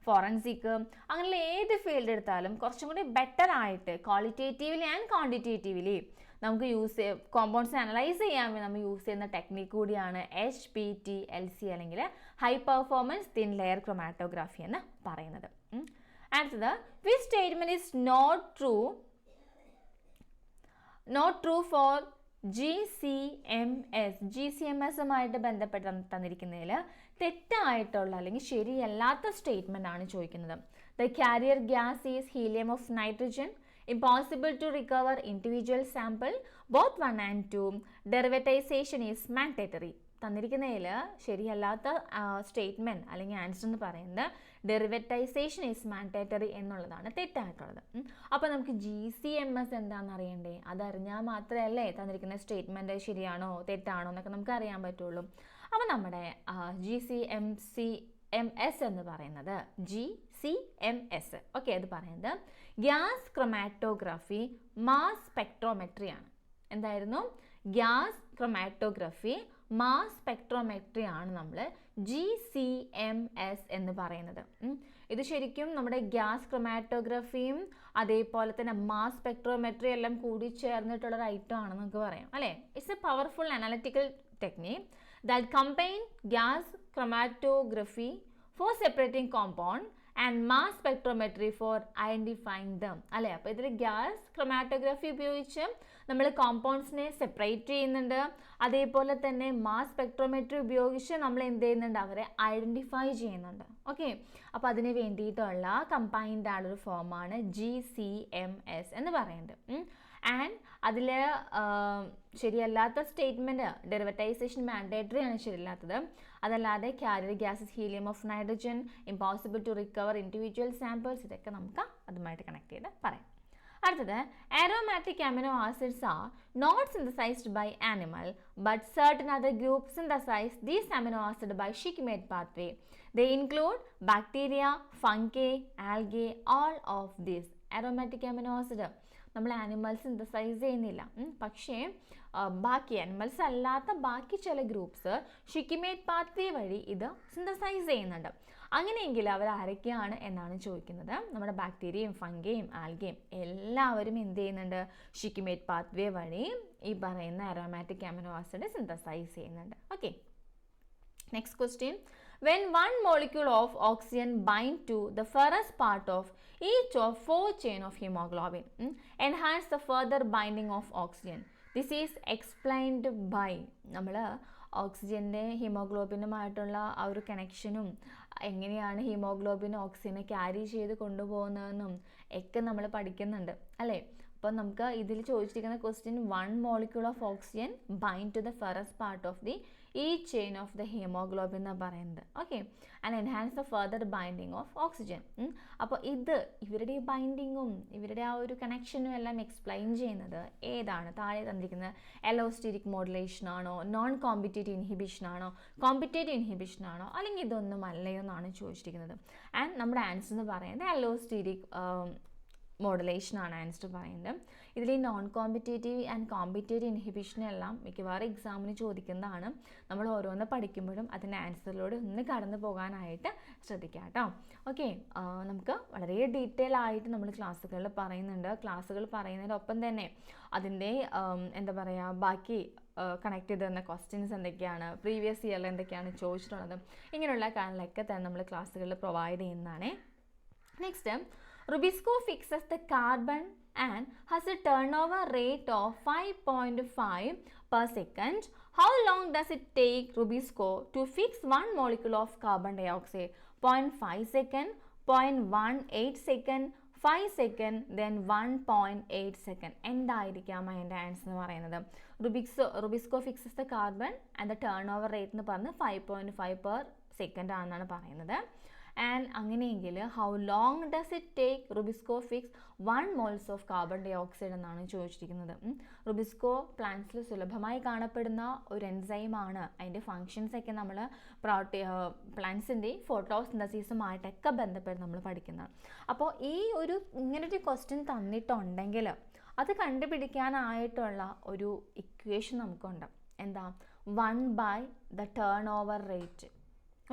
ഫോറൻസിക് അങ്ങനെയുള്ള ഏത് ഫീൽഡ് എടുത്താലും കുറച്ചും കൂടി ബെറ്റർ ആയിട്ട് ക്വാളിറ്റേറ്റീവ്ലി ആൻഡ് ക്വാണ്ടിറ്റേറ്റീവ്ലി നമുക്ക് കോമ്പൗണ്ട്സ് അനലൈസ് ചെയ്യാൻ വേണ്ടി നമ്മൾ യൂസ് ചെയ്യുന്ന ടെക്നിക്ക് കൂടിയാണ് HPTLC അല്ലെങ്കിൽ high performance thin layer chromatography എന്ന് പറയുന്നത്. അടുത്തത്, which statement is not true for GCMSുമായിട്ട് ബന്ധപ്പെട്ട് തന്നിരിക്കുന്നതിൽ തെറ്റായിട്ടുള്ള അല്ലെങ്കിൽ ശരിയല്ലാത്ത സ്റ്റേറ്റ്മെൻ്റ് ആണ് ചോദിക്കുന്നത്. The carrier gas is helium of nitrogen. Impossible to recover individual sample. Both 1 and 2. Derivatization is mandatory. തന്നിരിക്കുന്നതിൽ ശരിയല്ലാത്ത statement അല്ലെങ്കിൽ ആൻസർ എന്ന് പറയുന്നത് ഡെറിവേറ്റൈസേഷൻ ഈസ് മാൻഡേറ്ററി എന്നുള്ളതാണ് തെറ്റായിട്ടുള്ളത്. അപ്പോൾ നമുക്ക് GCMS എന്താണെന്ന് അറിയണ്ടേ? അതറിഞ്ഞാൽ മാത്രമല്ലേ തന്നിരിക്കുന്ന സ്റ്റേറ്റ്മെൻറ്റ് ശരിയാണോ തെറ്റാണോ എന്നൊക്കെ നമുക്ക് അറിയാൻ പറ്റുള്ളൂ. അപ്പോൾ നമ്മുടെ GCMS എന്ന് പറയുന്നത് GCMS ഓക്കെ, അത് പറയുന്നത് ഗ്യാസ് ക്രൊമാറ്റോഗ്രാഫി മാസ് സ്പെക്ട്രോമെട്രി ആണ്. എന്തായിരുന്നു? ഗ്യാസ് ക്രൊമാറ്റോഗ്രാഫി മാസ് സ്പെക്ട്രോമെട്രി ആണ് നമ്മൾ GCMS എന്ന് പറയുന്നത്. ഇത് ശരിക്കും നമ്മുടെ ഗ്യാസ് ക്രൊമാറ്റോഗ്രാഫിയും അതേപോലെ തന്നെ മാസ് സ്പെക്ട്രോമെട്രി എല്ലാം കൂടി ചേർന്നിട്ടുള്ളൊരു ഐറ്റം ആണെന്ന് നമുക്ക് പറയാം അല്ലേ. It's a powerful analytical technique that combine gas chromatography for separating compound and mass spectrometry for identifying them അല്ലേ. അപ്പോൾ ഇതിൽ ഗ്യാസ് ക്രൊമാറ്റോഗ്രാഫി ഉപയോഗിച്ച് നമ്മൾ കോമ്പൗണ്ട്സിനെ സെപ്പറേറ്റ് ചെയ്യുന്നുണ്ട്. അതേപോലെ തന്നെ മാസ് സ്പെക്ട്രോമെട്രി ഉപയോഗിച്ച് നമ്മൾ എന്ത് ചെയ്യുന്നുണ്ട്, അവരെ ഐഡൻറ്റിഫൈ ചെയ്യുന്നുണ്ട്. ഓക്കെ, അപ്പോൾ അതിന് വേണ്ടിയിട്ടുള്ള കമ്പൈൻഡ് ആളൊരു ഫോമാണ് GCMS എന്ന് പറയുന്നത്. ആൻഡ് അതിൽ ശരിയല്ലാത്ത സ്റ്റേറ്റ്മെൻറ്റ് ഡെറിവറ്റൈസേഷൻ മാൻഡേറ്ററി ആണ് ശരിയല്ലാത്തത്. അതല്ലാതെ carrier gases helium of nitrogen, impossible to recover individual samples, ഇതൊക്കെ നമുക്ക് അതുമായിട്ട് കണക്ട് ചെയ്ത് പറയാം. അടുത്തത്, aromatic amino acids are not synthesized by animal but certain other groups synthesize these amino acids by Shikimate pathway. They include bacteria, fungi, algae, all of these. Aromatic amino acid നമ്മൾ ആനിമൽസ് സിന്തസൈസ് ചെയ്യുന്നില്ല, പക്ഷേ ബാക്കി ആനിമൽസ് അല്ലാത്ത ബാക്കി ചില ഗ്രൂപ്പ്സ് ഷിക്കിമേറ്റ് പാത്വേ വഴി ഇത് സിന്തസൈസ് ചെയ്യുന്നുണ്ട്. അങ്ങനെയെങ്കിൽ അവർ ആരൊക്കെയാണ് എന്നാണ് ചോദിക്കുന്നത്. നമ്മുടെ ബാക്ടീരിയയും ഫംഗയും ആൽഗയും എല്ലാവരും എന്ത് ചെയ്യുന്നുണ്ട്, ഷിക്കിമേറ്റ് പാത്വേ വഴി ഈ പറയുന്ന അരോമാറ്റിക് അമിനോ ആസിഡ് സിന്തസൈസ് ചെയ്യുന്നുണ്ട്. Okay, next question. When one molecule of oxygen bind to the ferrous part of each of 4 chain of hemoglobin, enhance the further binding of oxygen. This is explained by നമ്മൾ ഓക്സിജൻ്റെ ഹീമോഗ്ലോബിനുമായിട്ടുള്ള ആ ഒരു കണക്ഷനും എങ്ങനെയാണ് ഹീമോഗ്ലോബിൻ ഓക്സിജനെ ക്യാരി ചെയ്ത് കൊണ്ടുപോകുന്നതെന്നും ഒക്കെ നമ്മൾ പഠിക്കുന്നുണ്ട് അല്ലേ. അപ്പോൾ നമുക്ക് ഇതിൽ ചോദിച്ചിരിക്കുന്ന question, 1 molecule of oxygen bind to the ferrous part of the each chain of the hemoglobin എന്ന് പറയുന്നത്. Okay, and enhance the further binding of oxygen. അപ്പോൾ ഇവരുടെ ഈ ബൈൻഡിങ്ങും ഇവരുടെ ആ ഒരു കണക്ഷനും എല്ലാം എക്സ്പ്ലെയിൻ ചെയ്യുന്നത് ഏതാണ്? താഴെ തന്നിരിക്കുന്നത് എലോസ്റ്റെരിക് മോഡുലേഷൻ ആണോ, നോൺ കോമ്പറ്റേറ്റീവ് ഇൻഹിബിഷൻ ആണോ, കോമ്പറ്റേറ്റീവ് ഇൻഹിബിഷൻ ആണോ, അല്ലെങ്കിൽ ഇതൊന്നും അല്ലയോ എന്നാണ് ചോദിച്ചിരിക്കുന്നത്. ആൻഡ് നമ്മുടെ ആൻസർ എന്ന് പറയുന്നത് എലോസ്റ്റെരിക് മോഡുലേഷൻ ആണ് ആൻസർ പറയുന്നത്. ഇതിൽ ഈ നോൺ കോമ്പറ്റേറ്റീവ് ആൻഡ് കോമ്പറ്റേറ്റീവ് ഇൻഹിബിഷനെല്ലാം മിക്കവാറും എക്സാമിന് ചോദിക്കുന്നതാണ്. നമ്മൾ ഓരോന്ന് പഠിക്കുമ്പോഴും അതിൻ്റെ ആൻസറിലൂടെ ഒന്ന് കടന്നു പോകാനായിട്ട് ശ്രദ്ധിക്കുക കേട്ടോ. ഓക്കെ, നമുക്ക് വളരെ ഡീറ്റെയിൽ ആയിട്ട് നമ്മൾ ക്ലാസ്സുകളിൽ പറയുന്നുണ്ട്. ക്ലാസ്സുകൾ പറയുന്നതിനൊപ്പം തന്നെ അതിൻ്റെ എന്താ പറയുക, ബാക്കി കണക്ട് ചെയ്ത് തന്ന ക്വസ്റ്റ്യൻസ് എന്തൊക്കെയാണ്, പ്രീവിയസ് ഇയറിൽ എന്തൊക്കെയാണ് ചോദിച്ചിട്ടുള്ളത്, ഇങ്ങനെയുള്ള കാര്യങ്ങളൊക്കെ തന്നെ നമ്മൾ ക്ലാസ്സുകളിൽ പ്രൊവൈഡ് ചെയ്യുന്നതാണ്. Next, Rubisco fixes the carbon and has a turnover rate of 5.5 per second. How long does it take Rubisco to fix 1 molecule of carbon dioxide? 0.5 second, 0.18 second, 5 second, then 1.8 second. എന്തായിരിക്കാം അതിൻ്റെ ആൻസർ എന്ന് പറയുന്നത്? Rubisco fixes the carbon and the turn over rate എന്ന് പറഞ്ഞ് 5.5 per second ആണെന്നാണ് പറയുന്നത്. ആൻഡ് അങ്ങനെയെങ്കിൽ how long does it take rubisco fix 1 moles of carbon dioxide എന്നാണ് ചോദിച്ചിരിക്കുന്നത്. റുബിസ്കോ പ്ലാന്റ്സിൽ സുലഭമായി കാണപ്പെടുന്ന ഒരു എൻസൈമാണ്. അതിൻ്റെ ഫങ്ഷൻസൊക്കെ നമ്മൾ പ്ലാന്റ്സിൻ്റെ ഫോട്ടോസിന്തസിസുമായിട്ടൊക്കെ ബന്ധപ്പെട്ട് നമ്മൾ പഠിക്കുന്നതാണ്. അപ്പോൾ ഇങ്ങനൊരു ക്വസ്റ്റ്യൻ തന്നിട്ടുണ്ടെങ്കിൽ അത് കണ്ടുപിടിക്കാനായിട്ടുള്ള ഒരു ഇക്വേഷൻ നമുക്കുണ്ട്. എന്താ? 1/the turnover rate.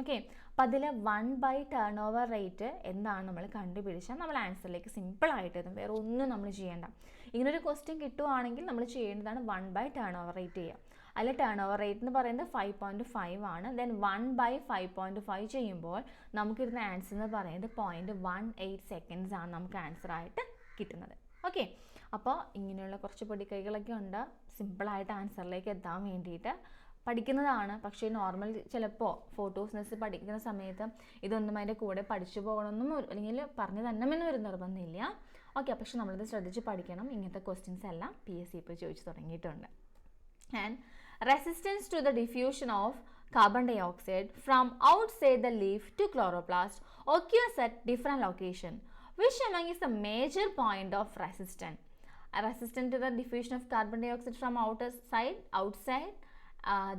ഓക്കെ, അപ്പോൾ അതിൽ 1/turnover rate എന്താണ് നമ്മൾ കണ്ടുപിടിച്ചാൽ നമ്മൾ ആൻസറിലേക്ക് സിമ്പിളായിട്ട് എത്തും. വേറെ ഒന്നും നമ്മൾ ചെയ്യേണ്ട. ഇങ്ങനൊരു ക്വസ്റ്റ്യൻ കിട്ടുവാണെങ്കിൽ നമ്മൾ ചെയ്യേണ്ടതാണ് 1/turnover rate ചെയ്യുക. അതിൽ ടേൺ ഓവർ റേറ്റ് എന്ന് പറയുന്നത് 5.5 ആണ്. ദെൻ 1/5.5 ചെയ്യുമ്പോൾ നമുക്കിരുന്ന ആൻസർ എന്ന് പറയുന്നത് 0.18 seconds ആണ് നമുക്ക് ആൻസറായിട്ട് കിട്ടുന്നത്. ഓക്കെ, അപ്പോൾ ഇങ്ങനെയുള്ള കുറച്ച് പൊടിക്കൈകളൊക്കെ ഉണ്ട് സിമ്പിളായിട്ട് ആൻസറിലേക്ക് എത്താൻ വേണ്ടിയിട്ട് പഠിക്കുന്നതാണ്. പക്ഷേ നോർമൽ ചിലപ്പോൾ ഫോട്ടോസിനസ് പഠിക്കുന്ന സമയത്ത് ഇതൊന്നും അതിൻ്റെ കൂടെ പഠിച്ചു പോകണമെന്നും അല്ലെങ്കിൽ പറഞ്ഞു തരണമെന്നും ഒരു നിർബന്ധമില്ല. ഓക്കെ, പക്ഷെ നമ്മളിത് ശ്രദ്ധിച്ച് പഠിക്കണം. ഇങ്ങനത്തെ ക്വസ്റ്റ്യൻസ് എല്ലാം PSC ഇപ്പോൾ ചോദിച്ചു തുടങ്ങിയിട്ടുണ്ട്. And resistance to the diffusion of carbon dioxide from outside the leaf to chloroplast occurs at different location. Which among is the major point of resistance? Resistant to the diffusion of carbon dioxide from outside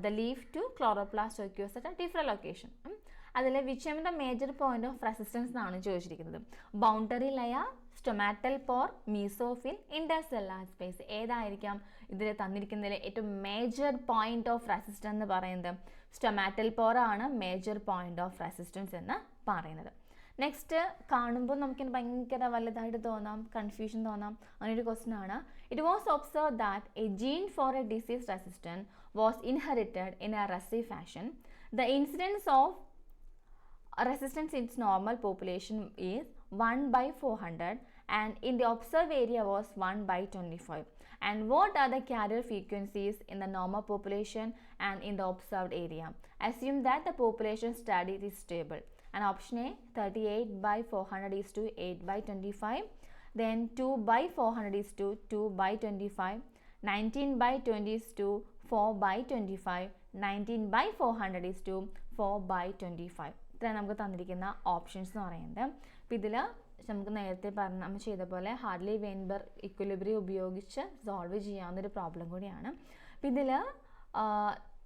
the leaf to chloroplast occurs at a different location. അതിൽ which um the major point of resistance എന്നാണ് ചോദിച്ചിരിക്കുന്നത്. Boundary layer, stomatal pore, mesophyll, intercellular space. ഏതായിരിക്കാം ഇതിൽ തന്നിരിക്കുന്നതിൽ ഏറ്റവും മേജർ പോയിന്റ് ഓഫ് റെസിസ്റ്റൻസ് എന്ന് പറയുന്നത്? സ്റ്റൊമാറ്റൽ പോർ ആണ് മേജർ പോയിന്റ് ഓഫ് റെസിസ്റ്റൻസ് എന്ന് പറയുന്നത്. നെക്സ്റ്റ് കാണുമ്പോൾ നമുക്ക് ഭയങ്കര വലുതായിട്ട് തോന്നാം, കൺഫ്യൂഷൻ തോന്നാം. അങ്ങനൊരു ക്വസ്റ്റ്യൻ ആണ്. It was observe that a gene for a disease resistant was inherited in a recessive fashion. The incidence of resistance in its normal population is 1/400 and in the observed area was 1/25. And what are the carrier frequencies in the normal population and in the observed area? Assume that the population studied is stable. And option A, 38/400 is to 8/25. Then 2/400 is to 2/25. 19/20 is to 4/25. 19/400 is to 4/25. ഇത്രയാണ് നമുക്ക് തന്നിരിക്കുന്ന ഓപ്ഷൻസ് എന്ന് പറയുന്നത്. അപ്പോൾ ഇതിൽ നമുക്ക് നേരത്തെ നമ്മൾ ചെയ്ത പോലെ ഹാർഡ്ലി വെയിൻബെർഗ് ഇക്വിലിബ്രിയം ഉപയോഗിച്ച് സോൾവ് ചെയ്യാവുന്നൊരു പ്രോബ്ലം കൂടിയാണ്. അപ്പോൾ ഇതിൽ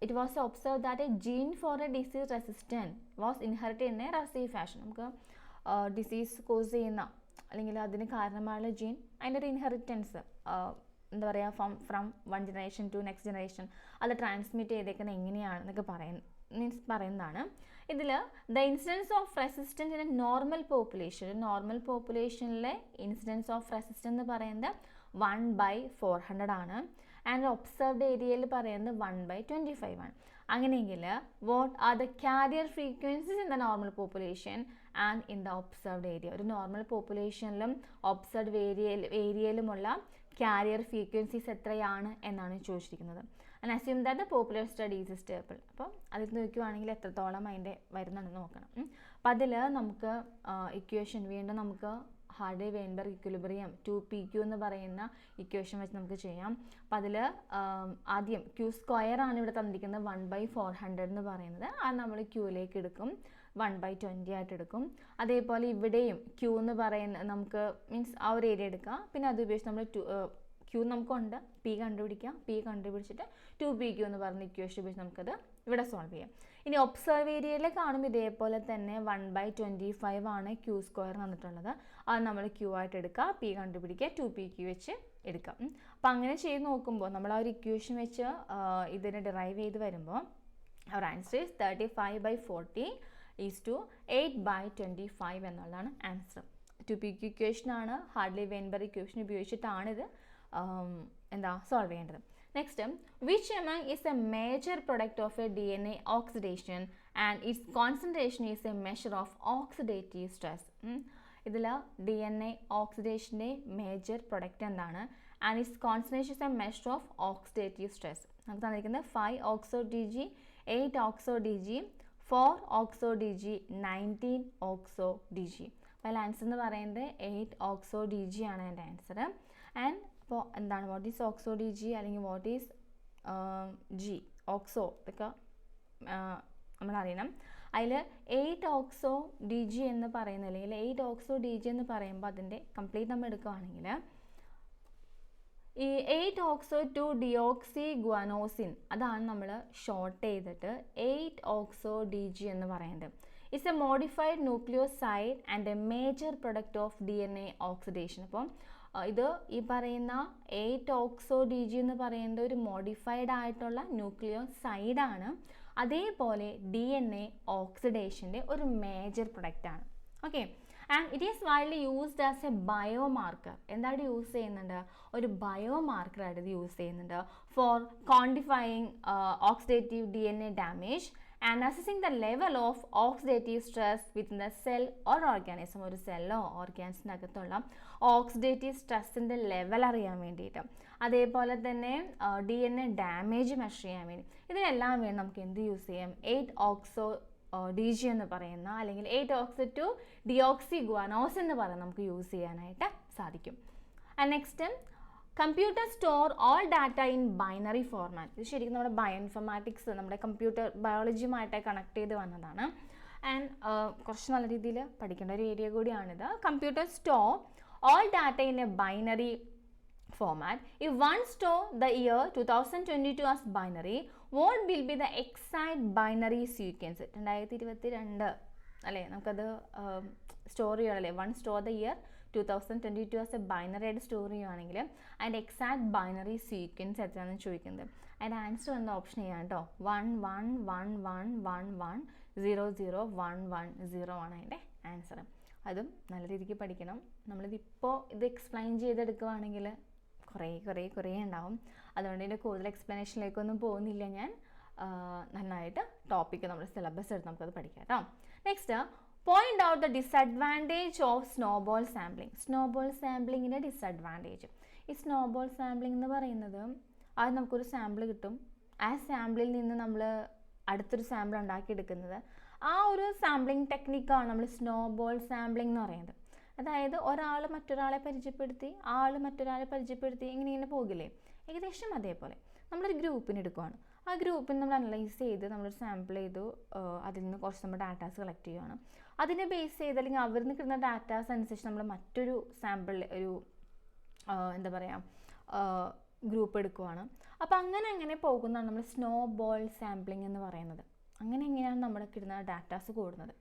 it was observe that a gene for a disease resistant was inherited in a recessive fashion. നമുക്ക് ഡിസീസ് കോസ് ചെയ്യുന്ന അല്ലെങ്കിൽ അതിന് കാരണമായുള്ള ജീൻ അതിൻ്റെ ഒരു ഇൻഹെറിറ്റൻസ് എന്താ പറയുക from one generation to next generation അത് ട്രാൻസ്മിറ്റ് ചെയ്തേക്കുന്നത് എങ്ങനെയാണെന്നൊക്കെ പറയുന്നതാണ്. ഇതിൽ the incidence of resistance in a normal പോപ്പുലേഷനിലെ ഇൻസിഡൻസ് ഓഫ് റെസിസ്റ്റൻസ് എന്ന് പറയുന്നത് 1/400 ആണ്. ആൻഡ് ഒബ്സർവ്ഡ് ഏരിയയിൽ പറയുന്നത് 1/25 ആണ്. അങ്ങനെയെങ്കിൽ what are the carrier frequencies in the normal population and in the observed area? ഒരു നോർമൽ പോപ്പുലേഷനിലും ഒബ്സർവ്ഡ് ഏരിയയിലുമുള്ള കാരിയർ ഫ്രീക്വൻസീസ് എത്രയാണ് എന്നാണ് ചോദിച്ചിരിക്കുന്നത്. And assume that the popular studies is stable. അപ്പം അതിൽ നോക്കുകയാണെങ്കിൽ എത്രത്തോളം അതിൻ്റെ വരുന്നുണ്ടെന്ന് നോക്കണം. അപ്പം അതിൽ നമുക്ക് ഇക്വേഷൻ വീണ്ടും നമുക്ക് ഹാർഡ്ലി വെയിൻബെർഗ് ഇക്വിലിബ്രിയം 2pq എന്ന് പറയുന്ന ഇക്വേഷൻ വെച്ച് നമുക്ക് ചെയ്യാം. അപ്പം അതിൽ ആദ്യം Q² ആണ് ഇവിടെ തന്നിരിക്കുന്നത് 1/400 എന്ന് പറയുന്നത്. അത് നമ്മൾ Qയിലേക്ക് എടുക്കും, 1/20 ആയിട്ട് എടുക്കും. അതേപോലെ ഇവിടെയും Q എന്ന് പറയുന്ന നമുക്ക് മീൻസ് ആ ഒരു ഏരിയ എടുക്കാം. പിന്നെ അത് ഉപയോഗിച്ച് നമ്മൾ Q നമുക്കുണ്ട്, P കണ്ടുപിടിക്കാം. P കണ്ടുപിടിച്ചിട്ട് 2pq എന്ന് പറയുന്ന ഇക്വേഷൻ ഉപയോഗിച്ച് നമുക്കത് ഇവിടെ സോൾവ് ചെയ്യാം. ഇനി ഒബ്സർവ് ഏരിയയിൽ കാണുമ്പോൾ ഇതേപോലെ തന്നെ 1/25 ആണ് Q² തന്നിട്ടുള്ളത്. അത് നമ്മൾ Q ആയിട്ട് എടുക്കുക, P കണ്ടുപിടിക്കുക, 2pq വെച്ച് എടുക്കാം. അപ്പം അങ്ങനെ ചെയ്ത് നോക്കുമ്പോൾ നമ്മൾ ആ ഒരു ഇക്വേഷൻ വെച്ച് ഇതിനെ ഡിറൈവ് ചെയ്ത് വരുമ്പോൾ അവർ ആൻസർ ഈസ് 35/40 ഈസ് ടു 8/25 എന്നുള്ളതാണ് ആൻസർ. 2pq ഇക്വേഷൻ ആണ്, ഹാർഡ്ലി വെയിൻബെർഗ് ഇക്വേഷൻ ഉപയോഗിച്ചിട്ടാണിത് സോൾവ് ചെയ്യേണ്ടത്. Next, which among is A major product of A DNA oxidation and it's concentration is A measure of oxidative stress? ഇതിൽ DNA ഓക്സിഡേഷൻ്റെ മേജർ പ്രൊഡക്റ്റ് എന്താണ്? And it's concentration is A measure of oxidative stress. നമുക്ക് തന്നിരിക്കുന്നത് 5-oxo-DG, 8-oxo-DG, 4-oxo-DG, 19-oxo-DG. അപ്പോൾ അതിൽ ആൻസർ എന്ന് പറയുന്നത് 8-oxo-DG ആണ് എൻ്റെ ആൻസർ. ആൻഡ് അപ്പോൾ എന്താണ് വാട്ട് ഈസ് ഓക്സോ-DG അല്ലെങ്കിൽ വാട്ട് ഈസ് ഓക്സോ ഇതൊക്കെ നമ്മളറിയണം. അതിൽ 8-oxo-DG എന്ന് പറയുന്ന അല്ലെങ്കിൽ 8-oxo-DG എന്ന് പറയുമ്പോൾ അതിൻ്റെ കംപ്ലീറ്റ് നമ്മൾ എടുക്കുകയാണെങ്കിൽ ഈ 8-oxo-2-deoxyguanosine അതാണ് നമ്മൾ ഷോർട്ട് ചെയ്തിട്ട് 8-oxo-DG എന്ന് പറയുന്നത്. It's A modified nucleoside and A major product of DNA oxidation. അപ്പം ഇത് ഈ പറയുന്ന 8-oxo-DG എന്ന് പറയുന്നത് ഒരു മോഡിഫൈഡ് ആയിട്ടുള്ള ന്യൂക്ലിയോസൈഡാണ്. അതേപോലെ DNA ഓക്സിഡേഷൻ്റെ ഒരു മേജർ പ്രൊഡക്റ്റാണ്. Okay, and it is widely used as a biomarker. എന്തായിട്ട് യൂസ് ചെയ്യുന്നുണ്ട്? ഒരു ബയോമാർക്കറായിട്ട് ഇത് യൂസ് ചെയ്യുന്നുണ്ട് for quantifying oxidative DNA damage and assessing the level of oxidative stress within the cell or organism. ഒരു സെല്ലോ ഓർഗാനിസത്തിനകത്തുള്ള ഓക്സിഡേറ്റീവ് സ്ട്രെസ്സിൻ്റെ ലെവൽ അറിയാൻ വേണ്ടിയിട്ട്, അതേപോലെ തന്നെ DNA ഡാമേജ് മെഷർ ചെയ്യാൻ വേണ്ടി, ഇതിനെല്ലാം വേണ്ടി നമുക്ക് എന്ത് യൂസ് ചെയ്യാം? 8-oxo-DG എന്ന് പറയുന്ന അല്ലെങ്കിൽ 8-oxo-2-deoxyguanosine എന്ന് പറയുന്നത് നമുക്ക് യൂസ് ചെയ്യാനായിട്ട് സാധിക്കും. And next, computer store all data in binary format. ഇത് ശരിക്കും നമ്മുടെ ബയോഇൻഫർമാറ്റിക്സ് നമ്മുടെ കമ്പ്യൂട്ടർ ബയോളജിയുമായിട്ട് കണക്ട് ചെയ്ത് വന്നതാണ്. ആൻഡ് കുറച്ച് നല്ല രീതിയിൽ പഠിക്കേണ്ട ഒരു ഏരിയ കൂടിയാണിത്. Computer store all data in A binary format. If one store the year 2022 as binary, what will be the exact binary sequence? 2022 അല്ലേ നമുക്കത് സ്റ്റോർ ചെയ്യണമല്ലേ. One store the year 2022 as a binary ആയിട്ട് സ്റ്റോർ ചെയ്യുകയാണെങ്കിൽ അതിൻ്റെ എക്സാക്ട് ബൈനറി സീക്വൻസ് എത്രയാണെന്ന് ചോദിക്കുന്നത്. അതിൻ്റെ ആൻസർ എന്ന ഓപ്ഷൻ ചെയ്യാം കേട്ടോ. 11111110 ആണ് അതിൻ്റെ ആൻസർ. അതും നല്ല രീതിക്ക് പഠിക്കണം. നമ്മളിതിപ്പോൾ ഇത് എക്സ്പ്ലെയിൻ ചെയ്തെടുക്കുകയാണെങ്കിൽ കുറേ ഉണ്ടാവും. അതുകൊണ്ട് ഇതിൻ്റെ കൂടുതൽ എക്സ്പ്ലനേഷനിലേക്കൊന്നും പോകുന്നില്ല ഞാൻ. നന്നായിട്ട് ടോപ്പിക്ക് നമ്മുടെ സിലബസ് എടുത്ത് നമുക്കത് പഠിക്കാം കേട്ടോ. Next, point out the disadvantage of snowball sampling. Snowball സാമ്പിളിങ്ങിൻ്റെ ഡിസഡ്വാൻറ്റേജ്. ഈ സ്നോബോൾ സാമ്പിളിംഗ് എന്ന് പറയുന്നത് അത് നമുക്കൊരു സാമ്പിൾ കിട്ടും, ആ സാമ്പിളിൽ നിന്ന് നമ്മൾ അടുത്തൊരു സാമ്പിൾ ഉണ്ടാക്കിയെടുക്കുന്നത്. ആ ഒരു സാമ്പിളിംഗ് ടെക്നിക്കാണ് നമ്മൾ സ്നോബോൾ സാമ്പിളിംഗ് എന്ന് പറയുന്നത്. അതായത് ഒരാൾ മറ്റൊരാളെ പരിചയപ്പെടുത്തി, ആൾ മറ്റൊരാളെ പരിചയപ്പെടുത്തി, ഇങ്ങനെ പോകില്ലേ, ഏകദേശം അതേപോലെ നമ്മളൊരു ഗ്രൂപ്പിന് എടുക്കുകയാണ്. ആ ഗ്രൂപ്പിന് നമ്മൾ അനലൈസ് ചെയ്ത് നമ്മളൊരു സാമ്പിൾ ചെയ്തു, അതിൽ നിന്ന് കുറച്ച് നമ്മൾ ഡാറ്റാസ് കളക്ട് ചെയ്യുകയാണ്. അതിനെ ബേസ് ചെയ്ത് അല്ലെങ്കിൽ അവരിൽ നിന്ന് കിട്ടുന്ന ഡാറ്റാസ് അനുസരിച്ച് നമ്മൾ മറ്റൊരു സാമ്പിൾ ഒരു എന്താ പറയുക ഗ്രൂപ്പ് എടുക്കുവാണ്. അപ്പോൾ അങ്ങനെ പോകുന്നതാണ് നമ്മൾ സ്നോ ബോൾ സാമ്പിളിംഗ് എന്ന് പറയുന്നത്. എങ്ങനെയാണ് നമ്മുടെ കിട്ടുന്ന ഡാറ്റാസ് കൂടുന്നത്.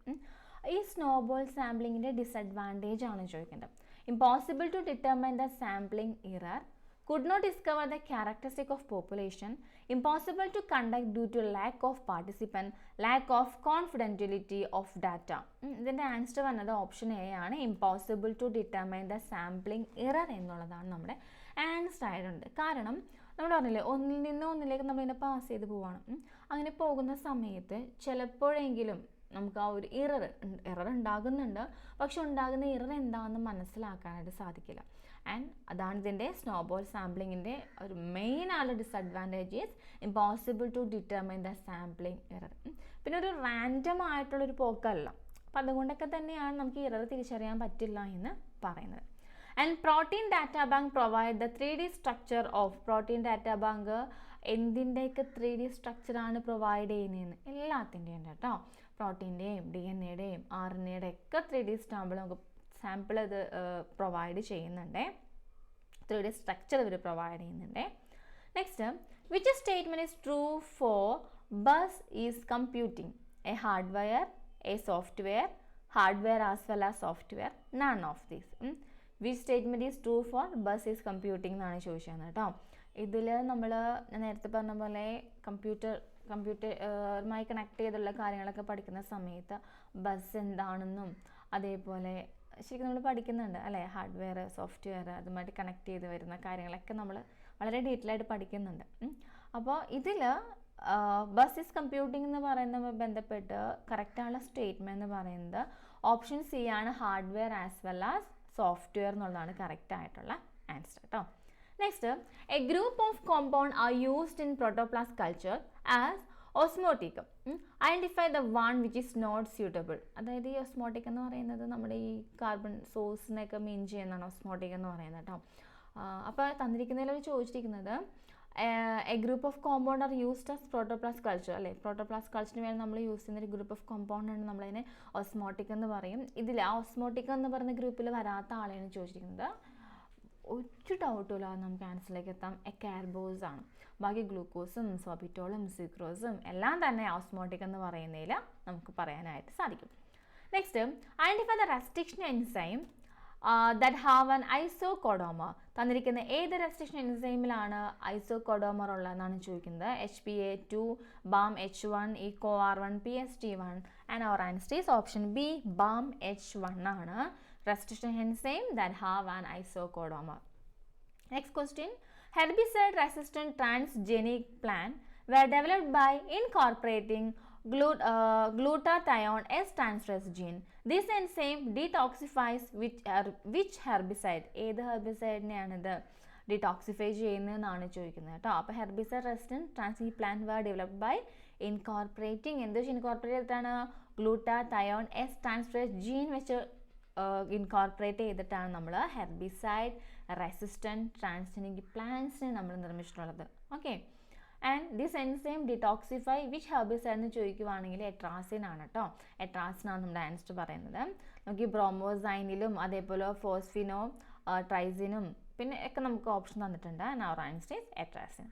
ഈ സ്നോ ബോൾ സാമ്പിളിങ്ങിൻ്റെ ഡിസഡ്വാൻറ്റേജ് ആണ് ചോദിക്കേണ്ടത്. Impossible to determine the sampling error, could not discover the characteristic of population, impossible to conduct due to lack of participant, lack of confidentiality of data. ഇതിൻ്റെ ആൻസർ വന്നത് ഓപ്ഷൻ എ ആണ്, impossible to determine the sampling error എന്നുള്ളതാണ് നമ്മുടെ ആൻസർ ആയിട്ടുണ്ട്. കാരണം നമ്മൾ പറഞ്ഞില്ലേ, ഒന്നിൽ നിന്ന് ഒന്നിലേക്ക് നമ്മളിങ്ങനെ പാസ് ചെയ്ത് പോവാണ്. അങ്ങനെ പോകുന്ന സമയത്ത് ചിലപ്പോഴെങ്കിലും നമുക്ക് ആ ഒരു എറർ ഉണ്ടാകുന്നുണ്ട്, പക്ഷെ ഉണ്ടാകുന്ന എറർ എന്താണെന്ന് മനസ്സിലാക്കാനായിട്ട് സാധിക്കില്ല. ആൻഡ് അതാണ് ഇതിൻ്റെ സ്നോബോൾ സാമ്പിളിങ്ങിൻ്റെ ഒരു മെയിൻ ആയുള്ള disadvantages, impossible to determine the sampling error. പിന്നെ ഒരു റാൻഡം ആയിട്ടുള്ളൊരു പോക്കല്ല, അപ്പം അതുകൊണ്ടൊക്കെ തന്നെയാണ് നമുക്ക് എറർ തിരിച്ചറിയാൻ പറ്റില്ല എന്ന് പറയുന്നത്. And protein data bank provide the 3D structure of. Protein data bank എന്തിൻ്റെയൊക്കെ 3D സ്ട്രക്ചറാണ് പ്രൊവൈഡ് ചെയ്യുന്നതെന്ന് എല്ലാത്തിൻ്റെയും കേട്ടോ. പ്രോട്ടീൻ്റെയും DNA-യുടെയും RNA-യുടെ ഒക്കെ 3D സാമ്പിൾ ഇത് പ്രൊവൈഡ് ചെയ്യുന്നുണ്ട്. 3D സ്ട്രക്ചർ ഇവർ പ്രൊവൈഡ് ചെയ്യുന്നുണ്ട്. Next, which statement is true four bus is computing? A hardware, A software, hardware as well as software, none of these. Which statement is true four bus is computing എന്നാണ് ചോദിച്ചത് കേട്ടോ. ഇതിൽ നമ്മൾ നേരത്തെ പറഞ്ഞ പോലെ കമ്പ്യൂട്ടറുമായി കണക്ട് ചെയ്തുള്ള കാര്യങ്ങളൊക്കെ പഠിക്കുന്ന സമയത്ത് ബസ് എന്താണെന്നും അതേപോലെ ശരിക്കും നമ്മൾ പഠിക്കുന്നുണ്ട് അല്ലേ, ഹാർഡ്വെയർ സോഫ്റ്റ്വെയർ അതുമായിട്ട് കണക്ട് ചെയ്ത് വരുന്ന കാര്യങ്ങളൊക്കെ നമ്മൾ വളരെ ഡീറ്റെയിൽ ആയിട്ട് പഠിക്കുന്നുണ്ട്. അപ്പോൾ ഇതിൽ ബസ് ഈസ് കമ്പ്യൂട്ടിംഗ് എന്ന് പറയുന്നതുമായി ബന്ധപ്പെട്ട് കറക്റ്റായുള്ള സ്റ്റേറ്റ്മെൻറ്റ് എന്ന് പറയുന്നത് ഓപ്ഷൻ സി ആണ്, hardware as well as software എന്നുള്ളതാണ് കറക്റ്റ് ആയിട്ടുള്ള ആൻസർ കേട്ടോ. Next, a group of compound are used in protoplast culture as osmotic. Identify the one which is not suitable. അതായത് ഈ ഓസ്മോട്ടിക് എന്ന് പറയുന്നത് നമ്മുടെ ഈ കാർബൺ സോഴ്സിനെയൊക്കെ മീൻ ചെയ്യുന്നതാണ് ഓസ്മോട്ടിക് എന്ന് പറയുന്നത് കേട്ടോ. അപ്പോൾ തന്നിരിക്കുന്നതിൽ ചോദിച്ചിരിക്കുന്നത് A group of compound are used as protoplast culture അല്ലേ. പ്രോട്ടോപ്ലാസ്റ്റ് കൾച്ചറിന് വേണ്ടി നമ്മൾ യൂസ് ചെയ്യുന്ന ഒരു ഗ്രൂപ്പ് ഓഫ് കോമ്പൗണ്ട് ആണ് നമ്മളതിനെ ഓസ്മോട്ടിക് എന്ന് പറയും. ഇതിൽ ആ ഓസ്മോട്ടിക് എന്ന് പറയുന്ന ഗ്രൂപ്പിൽ വരാത്ത ആളെയാണ് ചോദിച്ചിരിക്കുന്നത്. ഒരു ഡൗട്ടുമില്ല നമുക്ക് ആൻസറിലേക്ക് എത്താം, എക്കാർബോസ് ആണ്. ബാക്കി ഗ്ലൂക്കോസും സോബിറ്റോളും സ്യൂക്രോസും എല്ലാം തന്നെ ഓസ്മോട്ടിക് എന്ന് പറയുന്നതിൽ നമുക്ക് പറയാനായിട്ട് സാധിക്കും. Next, identify the restriction enzyme that have an isoschizomer. തന്നിരിക്കുന്ന ഏത് റെസ്ട്രിക്ഷൻ എൻസൈമിലാണ് ഐസോകോഡോമർ ഉള്ളതെന്നാണ് ചോദിക്കുന്നത്. HPA2, BAM-H1, EcoR1, PST1 and our answer is option B, BAM-H1 ആണ് restriction enzyme that have an isocodomer. Next question, herbicide resistant transgenic plant were developed by incorporating glutathione S-transferase gene. This enzyme detoxifies which herbicide? ഏത് ഹെർബിസൈഡിനെയാണ് ഇത് ഡിറ്റോക്സിഫൈ ചെയ്യുന്നതെന്നാണ് ചോദിക്കുന്നത് കേട്ടോ. അപ്പോൾ herbicide resistant transgenic plant were developed by incorporating എന്ത് വെച്ച് ഇൻകോർപ്പറേറ്റ് ചെയ്തിട്ടാണ് ഗ്ലൂട്ടാതയോൺ S-transferase ജീൻ വെച്ച് ഇൻകോർപ്പറേറ്റ് ചെയ്തിട്ടാണ് നമ്മൾ ഹെർബിസൈഡ് റെസിസ്റ്റൻറ്റ് ട്രാൻസ്ജനിക് പ്ലാന്റ്സിനെ നമ്മൾ നിർമ്മിച്ചിട്ടുള്ളത്. Okay, and this enzyme detoxify which herbicide എന്ന് ചോദിക്കുവാണെങ്കിൽ എട്രാസിൻ ആണ് കേട്ടോ. എട്രാസിനാണ് നമ്മുടെ ആൻസർ പറയുന്നത്. നമുക്ക് ബ്രോമോസൈനിലും അതേപോലെ ഫോസ്ഫിനോ ട്രൈസിനും പിന്നെ ഒക്കെ നമുക്ക് ഓപ്ഷൻ തന്നിട്ടുണ്ട്. And our answer is atrazine.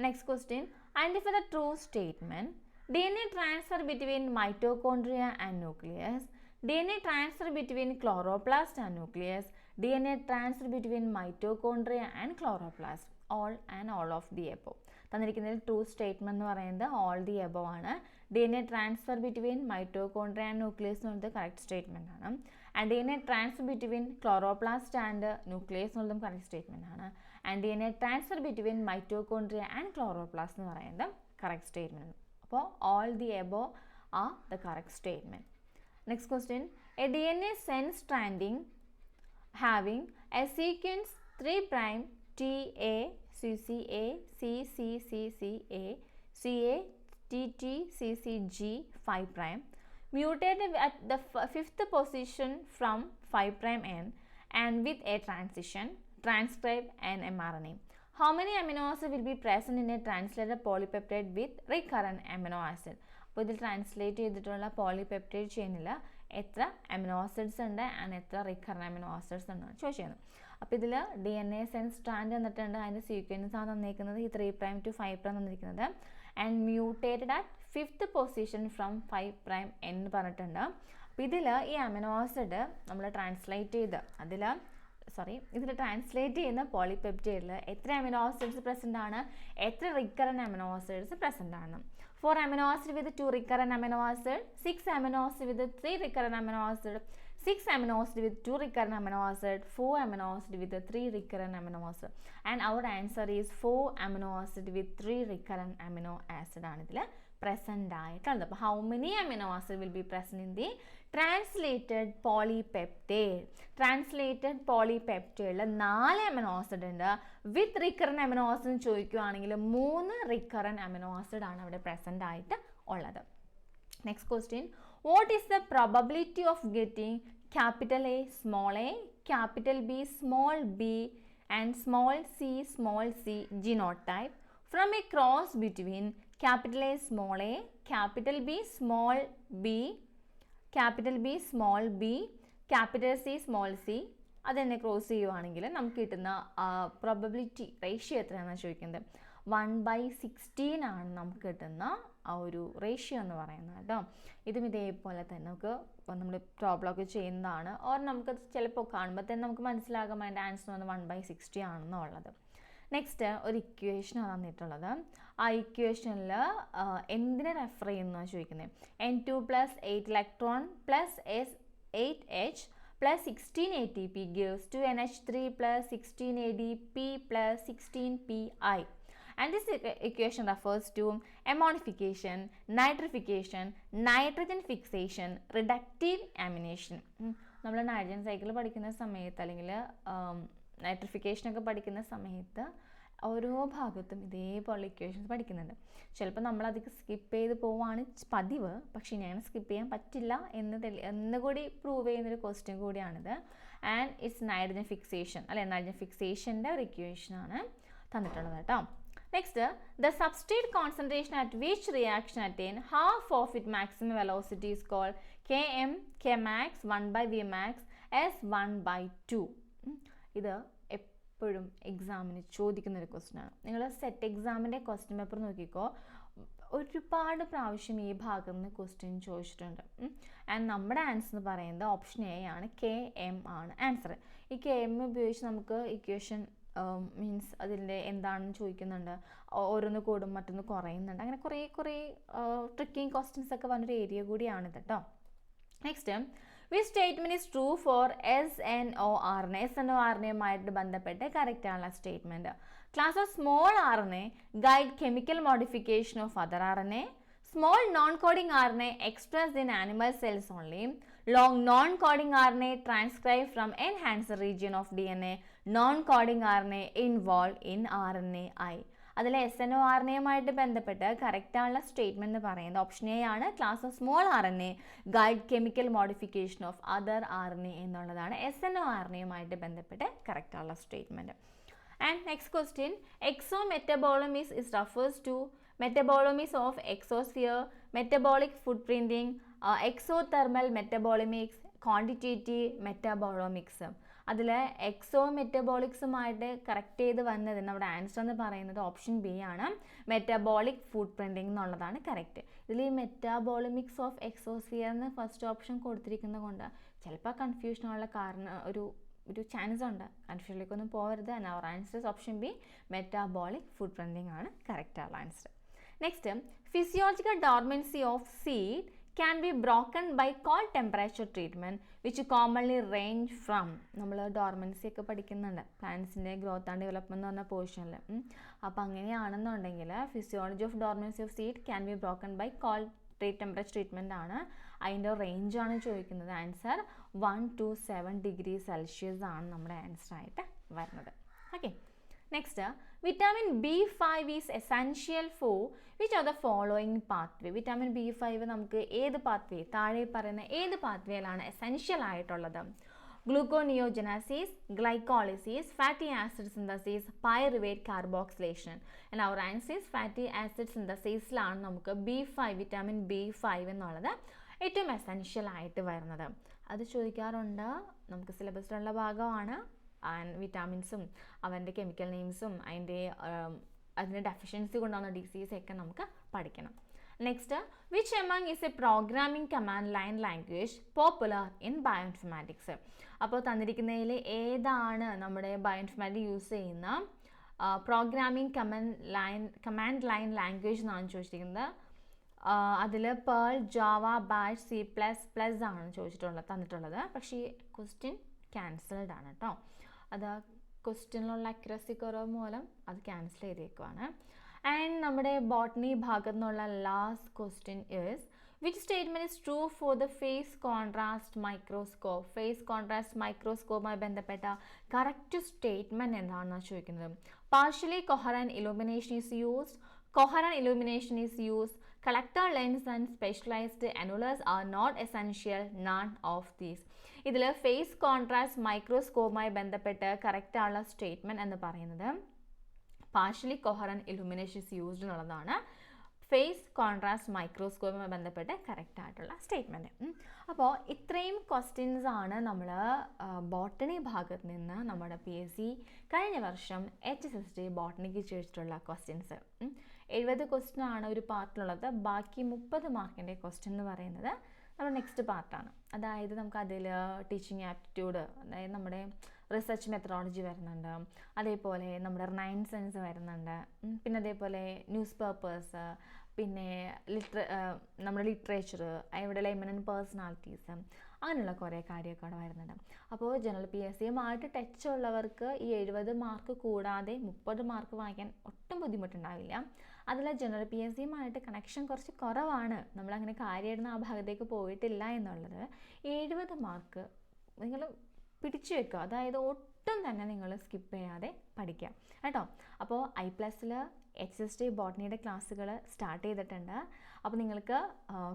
Next question, identify the true statement. DNA transfer between mitochondria and nucleus. DNA transfer between chloroplast and nucleus. DNA transfer between mitochondria and chloroplast. All of the above. തന്നിരിക്കുന്നതിൽ ട്രൂ സ്റ്റേറ്റ്മെൻറ്റ് എന്ന് പറയുന്നത് ഓൾ ദി എബവ് ആണ്. DNA transfer between mitochondria and nucleus എന്നുള്ളത് കറക്റ്റ് സ്റ്റേറ്റ്മെൻറ്റ് ആണ്. And DNA transfer between chloroplast and nucleus എന്നുള്ളതും കറക്റ്റ് സ്റ്റേറ്റ്മെൻറ്റ് ആണ്. And DNA transfer between mitochondria and chloroplast എന്ന് പറയുന്നത് കറക്റ്റ് സ്റ്റേറ്റ്മെൻറ്റ്. അപ്പോൾ all the above are the correct statement. Next question. A DNA sense stranding having a sequence 3' TA, CCA, CCCCA, CA, TT, CCG, 5', mutated at the fifth position from 5' end and with a transition, transcribe and mRNA. How many amino acids will be present in a translated polypeptide with recurrent amino acid? അപ്പോൾ ഇതിൽ ട്രാൻസ്ലേറ്റ് ചെയ്തിട്ടുള്ള പോളിപെപ്റ്റൈഡ് ചെയിനിൽ എത്ര അമിനോ ആസിഡ്സ് ഉണ്ട് ആൻഡ് എത്ര റിക്കറൻറ്റ് അമിനോ ആസിഡ്സ് എന്നാണ് ചോദിച്ചത്. അപ്പോൾ ഇതിൽ DNA സെൻസ് സ്ട്രാൻഡ് തന്നിട്ടുണ്ട്, അതിൻ്റെ സീക്വൻസ് ആണ് തന്നിരിക്കുന്നത് ഈ 3' to 5' തന്നിരിക്കുന്നത് and mutated at fifth position from 5' എന്ന് പറഞ്ഞിട്ടുണ്ട്. അപ്പോൾ ഇതിൽ ഈ അമിനോ ആസിഡ് നമ്മൾ ട്രാൻസ്ലേറ്റ് ചെയ്ത് ഇതിൽ ട്രാൻസ്ലേറ്റ് ചെയ്യുന്ന പോളിപെപ്റ്റൈഡിൽ എത്ര അമിനോ ആസിഡ്സ് പ്രസൻ്റ് ആണ്, എത്ര റിക്കറൻറ്റ് അമിനോ ആസിഡ്സ് പ്രസൻ്റ് ആണ്. 4 amino acid with 2 recurrent amino acid, 6 amino acid with 3 recurrent amino acid, 6 amino acid with 2 recurrent amino acid, 4 amino acid with 3 recurrent amino acid. And our answer is 4 amino acid with 3 recurrent amino acid ആണ് ഇതിൽ present ആയിട്ടുള്ളത്. അപ്പോൾ how many amino acid will be present in the translated polypeptide? Translated polypeptide 4 amino acid ഉണ്ട്. with recurrent amino acid ചോദിക്കുകയാണെങ്കിൽ 3 recurrent amino acid ആണ് അവിടെ present ആയിട്ട് ഉള്ളത്. Next question. What is the probability of getting capital A small a, capital B small b and small c genotype from a cross between capital A small a, capital B small b, capital B small b, capital C small c? അതെന്നെ ക്രോസ് ചെയ്യുവാണെങ്കിൽ നമുക്ക് കിട്ടുന്ന പ്രോബബിലിറ്റി റേഷ്യോ എത്രയാണെന്ന് ചോദിക്കുന്നത്. 1/16 ആണ് നമുക്ക് കിട്ടുന്ന ആ ഒരു റേഷ്യോ എന്ന് പറയുന്നത് കേട്ടോ. ഇതും ഇതേപോലെ തന്നെ നമുക്ക് നമ്മൾ പ്രോബ്ലമൊക്കെ ചെയ്യുന്നതാണ്. ഓർ നമുക്ക് ചിലപ്പോൾ കാണുമ്പോൾ തന്നെ നമുക്ക് മനസ്സിലാകും അതിൻ്റെ ആൻസർ വന്ന് 1/60 ആണെന്നുള്ളത്. നെക്സ്റ്റ് ഒരു ഇക്വേഷനാണ് തന്നിട്ടുള്ളത്. ആ ഇക്വേഷനിൽ എന്തിനെ റെഫർ ചെയ്യുന്നതാണ് ചോദിക്കുന്നത്. N2 + 8 electron + S8H + 16 ATP gives 2NH3 + 16 ADP + 16 PI. And this equation refers to ammonification, nitrification, nitrogen fixation, reductive amination. നമ്മൾ നൈട്രജൻ സൈക്കിൾ പഠിക്കുന്ന സമയത്ത് അല്ലെങ്കിൽ നൈട്രിഫിക്കേഷനൊക്കെ പഠിക്കുന്ന സമയത്ത് ഓരോ ഭാഗത്തും ഇതേപോലെ ഇക്വേഷൻസ് പഠിക്കുന്നുണ്ട്. ചിലപ്പോൾ നമ്മളതൊക്കെ സ്കിപ്പ് ചെയ്ത് പോവുകയാണ് പതിവ്, പക്ഷേ ഇങ്ങനെ സ്കിപ്പ് ചെയ്യാൻ പറ്റില്ല എന്നുകൂടി പ്രൂവ് ചെയ്യുന്നൊരു ക്വസ്റ്റ്യൻ കൂടിയാണിത്. ആൻഡ് ഇറ്റ്സ് നൈട്രജൻ ഫിക്സേഷൻ അല്ലെ, നൈട്രജൻ ഫിക്സേഷൻ്റെ ഒരു ഇക്വേഷനാണ് തന്നിട്ടുള്ളത് കേട്ടോ. Next, the substrate concentration at which reaction attain half of its maximum velocity is called Km, Kmax, 1/Vmax, S1/2. ഇത് എപ്പോഴും എക്സാമിന് ചോദിക്കുന്നൊരു ക്വസ്റ്റ്യനാണ്. നിങ്ങൾ സെറ്റ് എക്സാമിൻ്റെ ക്വസ്റ്റ്യൻ പേപ്പർ നോക്കിക്കോ, ഒരുപാട് പ്രാവശ്യം ഈ ഭാഗത്ത് നിന്ന് ക്വസ്റ്റ്യൻ ചോദിച്ചിട്ടുണ്ട്. ആൻഡ് നമ്മുടെ ആൻസർ എന്ന് പറയുന്നത് ഓപ്ഷൻ എ ആണ്, Km ആണ് ആൻസർ. ഈ Km ഉപയോഗിച്ച് നമുക്ക് ഇക്വേഷൻ മീൻസ് അതിൻ്റെ എന്താണെന്ന് ചോദിക്കുന്നുണ്ട്. ഓരോന്ന് കൂടും മറ്റൊന്ന് കുറയുന്നുണ്ട്. അങ്ങനെ കുറേ ട്രിക്കിങ് ക്വസ്റ്റ്യൻസ് ഒക്കെ വന്നൊരു ഏരിയ കൂടിയാണിത് കേട്ടോ. Next, which statement is true for SNORNA? SNORNAയുമായിട്ട് ബന്ധപ്പെട്ട് കറക്റ്റ് ആണുള്ള statement. Class of small RNA guide chemical modification of other RNA. Small non-coding RNA expressed in animal cells only. Long non-coding RNA transcribed from enhancer region of DNA. Non-coding RNA involved in RNAi. അതിൽ SNORNAയുമായിട്ട് ബന്ധപ്പെട്ട് കറക്റ്റായുള്ള സ്റ്റേറ്റ്മെൻറ്റ് എന്ന് പറയുന്നത് ഓപ്ഷൻ എ ആണ്. Class of small RNA guide chemical modification of other RNA എന്നുള്ളതാണ് SNORNAയുമായിട്ട് ബന്ധപ്പെട്ട് കറക്റ്റായുള്ള statement. And next question, exometabolomics is refers to metabolomics of exosphere, metabolic footprinting, exothermal metabolomics, quantitative metabolomics. അതിൽ എക്സോ മെറ്റബോളിക്സുമായിട്ട് കറക്റ്റ് ചെയ്ത് വന്നത് നമ്മുടെ ആൻസർ എന്ന് പറയുന്നത് ഓപ്ഷൻ ബി ആണ്, മെറ്റബോളിക് ഫുഡ് പ്രിൻറ്റിംഗ് എന്നുള്ളതാണ് കറക്റ്റ്. ഇതിൽ ഈ മെറ്റാബോളമിക്സ് ഓഫ് എക്സോസ്ഫിയർ എന്ന് ഫസ്റ്റ് ഓപ്ഷൻ കൊടുത്തിരിക്കുന്നത് കൊണ്ട് ചിലപ്പോൾ കൺഫ്യൂഷനുള്ള കാരണം ഒരു ചാൻസ് ഉണ്ട്. കൺഫ്യൂഷനിലേക്കൊന്നും പോകരുത്. And our answer option B, metabolic food printing ആണ് കറക്റ്റ് ആയുള്ള answer. Next, physiological dormancy of seed can be broken by cold temperature treatment which commonly range from. നമ്മൾ ഡോർമൻസി ഒക്കെ പഠിക്കുന്നുണ്ട് പ്ലാന്റ്സിൻ്റെ ഗ്രോത്ത് ആൻഡ് ഡെവലപ്മെൻറ്റ് എന്ന് പറഞ്ഞ പോർഷനിൽ. അപ്പോൾ അങ്ങനെയാണെന്നുണ്ടെങ്കിൽ physiology of dormancy of seed can be broken by cold temperature treatment ആണ്. അതിൻ്റെ റേഞ്ചാണ് ചോദിക്കുന്നത്. ആൻസർ 1 to 7 ഡിഗ്രി സെൽഷ്യസ് ആണ് നമ്മുടെ ആൻസർ ആയിട്ട് വരുന്നത്. Okay, next vitamin B5 is essential for which are the following pathway. Vitamin B5 നമുക്ക് ഏത് പാത്വേ, താഴെ പറയുന്ന ഏത് പാത്വേയിലാണ് എസെൻഷ്യൽ ആയിട്ടുള്ളത്? Gluconeogenesis, glycolysis, fatty acid synthesis, pyruvate carboxylation. And our answer is fatty acid സിന്തസിസിലാണ് നമുക്ക് വിറ്റാമിൻ B5 എന്നുള്ളത് ഏറ്റവും എസെൻഷ്യൽ ആയിട്ട് വരുന്നത്. അത് ചോദിക്കാറുണ്ട്, നമുക്ക് സിലബസിലുള്ള ഭാഗമാണ്. വിറ്റാമിൻസും അവൻ്റെ കെമിക്കൽ നെയിംസും അതിൻ്റെ ഡെഫിഷ്യൻസി കൊണ്ടാകുന്ന ഡിസീസൊക്കെ നമുക്ക് പഠിക്കണം. Next, which among is A programming command line language popular in bioinformatics. അപ്പോൾ തന്നിരിക്കുന്നതിൽ ഏതാണ് നമ്മുടെ ബയോഇൻഫർമാറ്റിക്സ് യൂസ് ചെയ്യുന്ന പ്രോഗ്രാമിംഗ് കമാൻഡ് ലൈൻ ലാംഗ്വേജ് എന്നാണ് ചോദിച്ചിരിക്കുന്നത്. അതിൽ പേൾ, ജാവ, ബാഷ്, C++ ആണ് തന്നിട്ടുള്ളത്. പക്ഷേ ഈ ക്വസ്റ്റ്യൻ ക്യാൻസൽഡ് ആണ് കേട്ടോ. അത് ക്വസ്റ്റ്യനിലുള്ള അക്യുറസി കുറവ് മൂലം അത് ക്യാൻസൽ ചെയ്തേക്കുവാണ്. ആൻഡ് നമ്മുടെ ബോട്ടണി ഭാഗത്തു നിന്നുള്ള last question is which statement is true for the phase contrast microscope. Phase contrast മൈക്രോസ്കോപ്പുമായി ബന്ധപ്പെട്ട കറക്റ്റ് സ്റ്റേറ്റ്മെൻറ്റ് എന്താണെന്നാണ് ചോദിക്കുന്നത്. Partially coherent illumination is used. Coherent illumination is used. Collector lens and specialized annullers are not essential. None of these. ഇതിൽ ഫേസ് കോൺട്രാസ്റ്റ് മൈക്രോസ്കോപ്പുമായി ബന്ധപ്പെട്ട് കറക്റ്റ് ആയുള്ള സ്റ്റേറ്റ്മെൻറ്റ് എന്ന് പറയുന്നത് partially coherent illumination is used എന്നുള്ളതാണ്. ഫേസ് കോൺട്രാസ്റ്റ് മൈക്രോസ്കോപ്പുമായി ബന്ധപ്പെട്ട് കറക്റ്റ് ആയിട്ടുള്ള സ്റ്റേറ്റ്മെൻറ്റ്. അപ്പോൾ ഇത്രയും ക്വസ്റ്റ്യൻസ് ആണ് നമ്മൾ ബോട്ടണി ഭാഗത്ത് നിന്ന് നമ്മുടെ PSC കഴിഞ്ഞ വർഷം HSSD ബോട്ടണിക്ക് ചോദിച്ചിട്ടുള്ള ക്വസ്റ്റ്യൻസ്. 70 ക്വസ്റ്റ്യൻ ആണ് ഒരു പാർട്ടിലുള്ളത്. ബാക്കി 30 മാർക്കിൻ്റെ ക്വസ്റ്റ്യൻ എന്ന് പറയുന്നത് നമ്മുടെ നെക്സ്റ്റ് പാർട്ടാണ്. അതായത് നമുക്ക് അതിൽ ടീച്ചിങ് ആപ്റ്റിറ്റ്യൂഡ്, അതായത് നമ്മുടെ റിസർച്ച് മെത്തഡോളജി വരുന്നുണ്ട്, അതേപോലെ നമ്മുടെ റിനൈൻ സെൻസ് വരുന്നുണ്ട്, പിന്നെ അതേപോലെ ന്യൂസ് പേപ്പേഴ്സ്, പിന്നെ നമ്മുടെ ലിറ്ററേച്ചർ, ഇവിടെ ലെമൻ പേഴ്സണാലിറ്റീസ്, അങ്ങനെയുള്ള കുറേ കാര്യമൊക്കെ അവിടെ വരുന്നുണ്ട്. അപ്പോൾ ജനറൽ PSCയുമായിട്ട് ടച്ച് ഉള്ളവർക്ക് ഈ 70 മാർക്ക് കൂടാതെ 30 മാർക്ക് വാങ്ങിക്കാൻ ഒട്ടും ബുദ്ധിമുട്ടുണ്ടാവില്ല. അതിൽ ജനറൽ PSCയുമായിട്ട് കണക്ഷൻ കുറച്ച് കുറവാണ്, നമ്മളങ്ങനെ കാര്യമായിരുന്ന ആ ഭാഗത്തേക്ക് പോയിട്ടില്ല എന്നുള്ളത്. 70 മാർക്ക് നിങ്ങൾ പിടിച്ചു വെക്കുക, അതായത് ഒട്ടും തന്നെ നിങ്ങൾ സ്കിപ്പ് ചെയ്യാതെ പഠിക്കുക കേട്ടോ. അപ്പോൾ I+ൽ HSD ബോട്ടണിയുടെ ക്ലാസ്സുകൾ സ്റ്റാർട്ട് ചെയ്തിട്ടുണ്ട്. അപ്പോൾ നിങ്ങൾക്ക്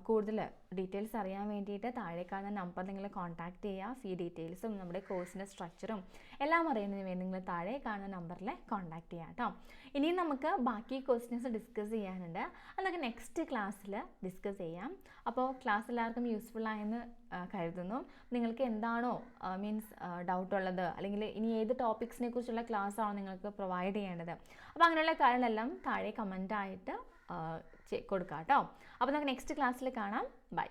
കൂടുതൽ ഡീറ്റെയിൽസ് അറിയാൻ വേണ്ടിയിട്ട് താഴെ കാണുന്ന നമ്പർ നിങ്ങൾ കോൺടാക്റ്റ് ചെയ്യുക. ഫീ ഡീറ്റെയിൽസും നമ്മുടെ കോഴ്സിൻ്റെ സ്ട്രക്ചറും എല്ലാം അറിയുന്നതിന് വേണ്ടി നിങ്ങൾ താഴെ കാണുന്ന നമ്പറിൽ കോൺടാക്റ്റ് ചെയ്യുക കേട്ടോ. ഇനിയും നമുക്ക് ബാക്കി ക്വസ്റ്റ്യൻസ് ഡിസ്കസ് ചെയ്യാനുണ്ട്, അതൊക്കെ നെക്സ്റ്റ് ക്ലാസ്സിൽ ഡിസ്കസ് ചെയ്യാം. അപ്പോൾ ക്ലാസ് എല്ലാവർക്കും യൂസ്ഫുൾ ആയെന്ന് കരുതുന്നു. നിങ്ങൾക്ക് എന്താണോ ഡൗട്ട് ഉള്ളത്, അല്ലെങ്കിൽ ഇനി ഏത് ടോപ്പിക്സിനെ കുറിച്ചുള്ള ക്ലാസ് ആണോ നിങ്ങൾക്ക് പ്രൊവൈഡ് ചെയ്യേണ്ടത്, അപ്പോൾ അങ്ങനെയുള്ള കാര്യങ്ങളെല്ലാം താഴെ കമൻ്റായിട്ട് കൊടുക്കാം കേട്ടോ. അപ്പോൾ നമുക്ക് നെക്സ്റ്റ് ക്ലാസ്സിൽ കാണാം. ബൈ.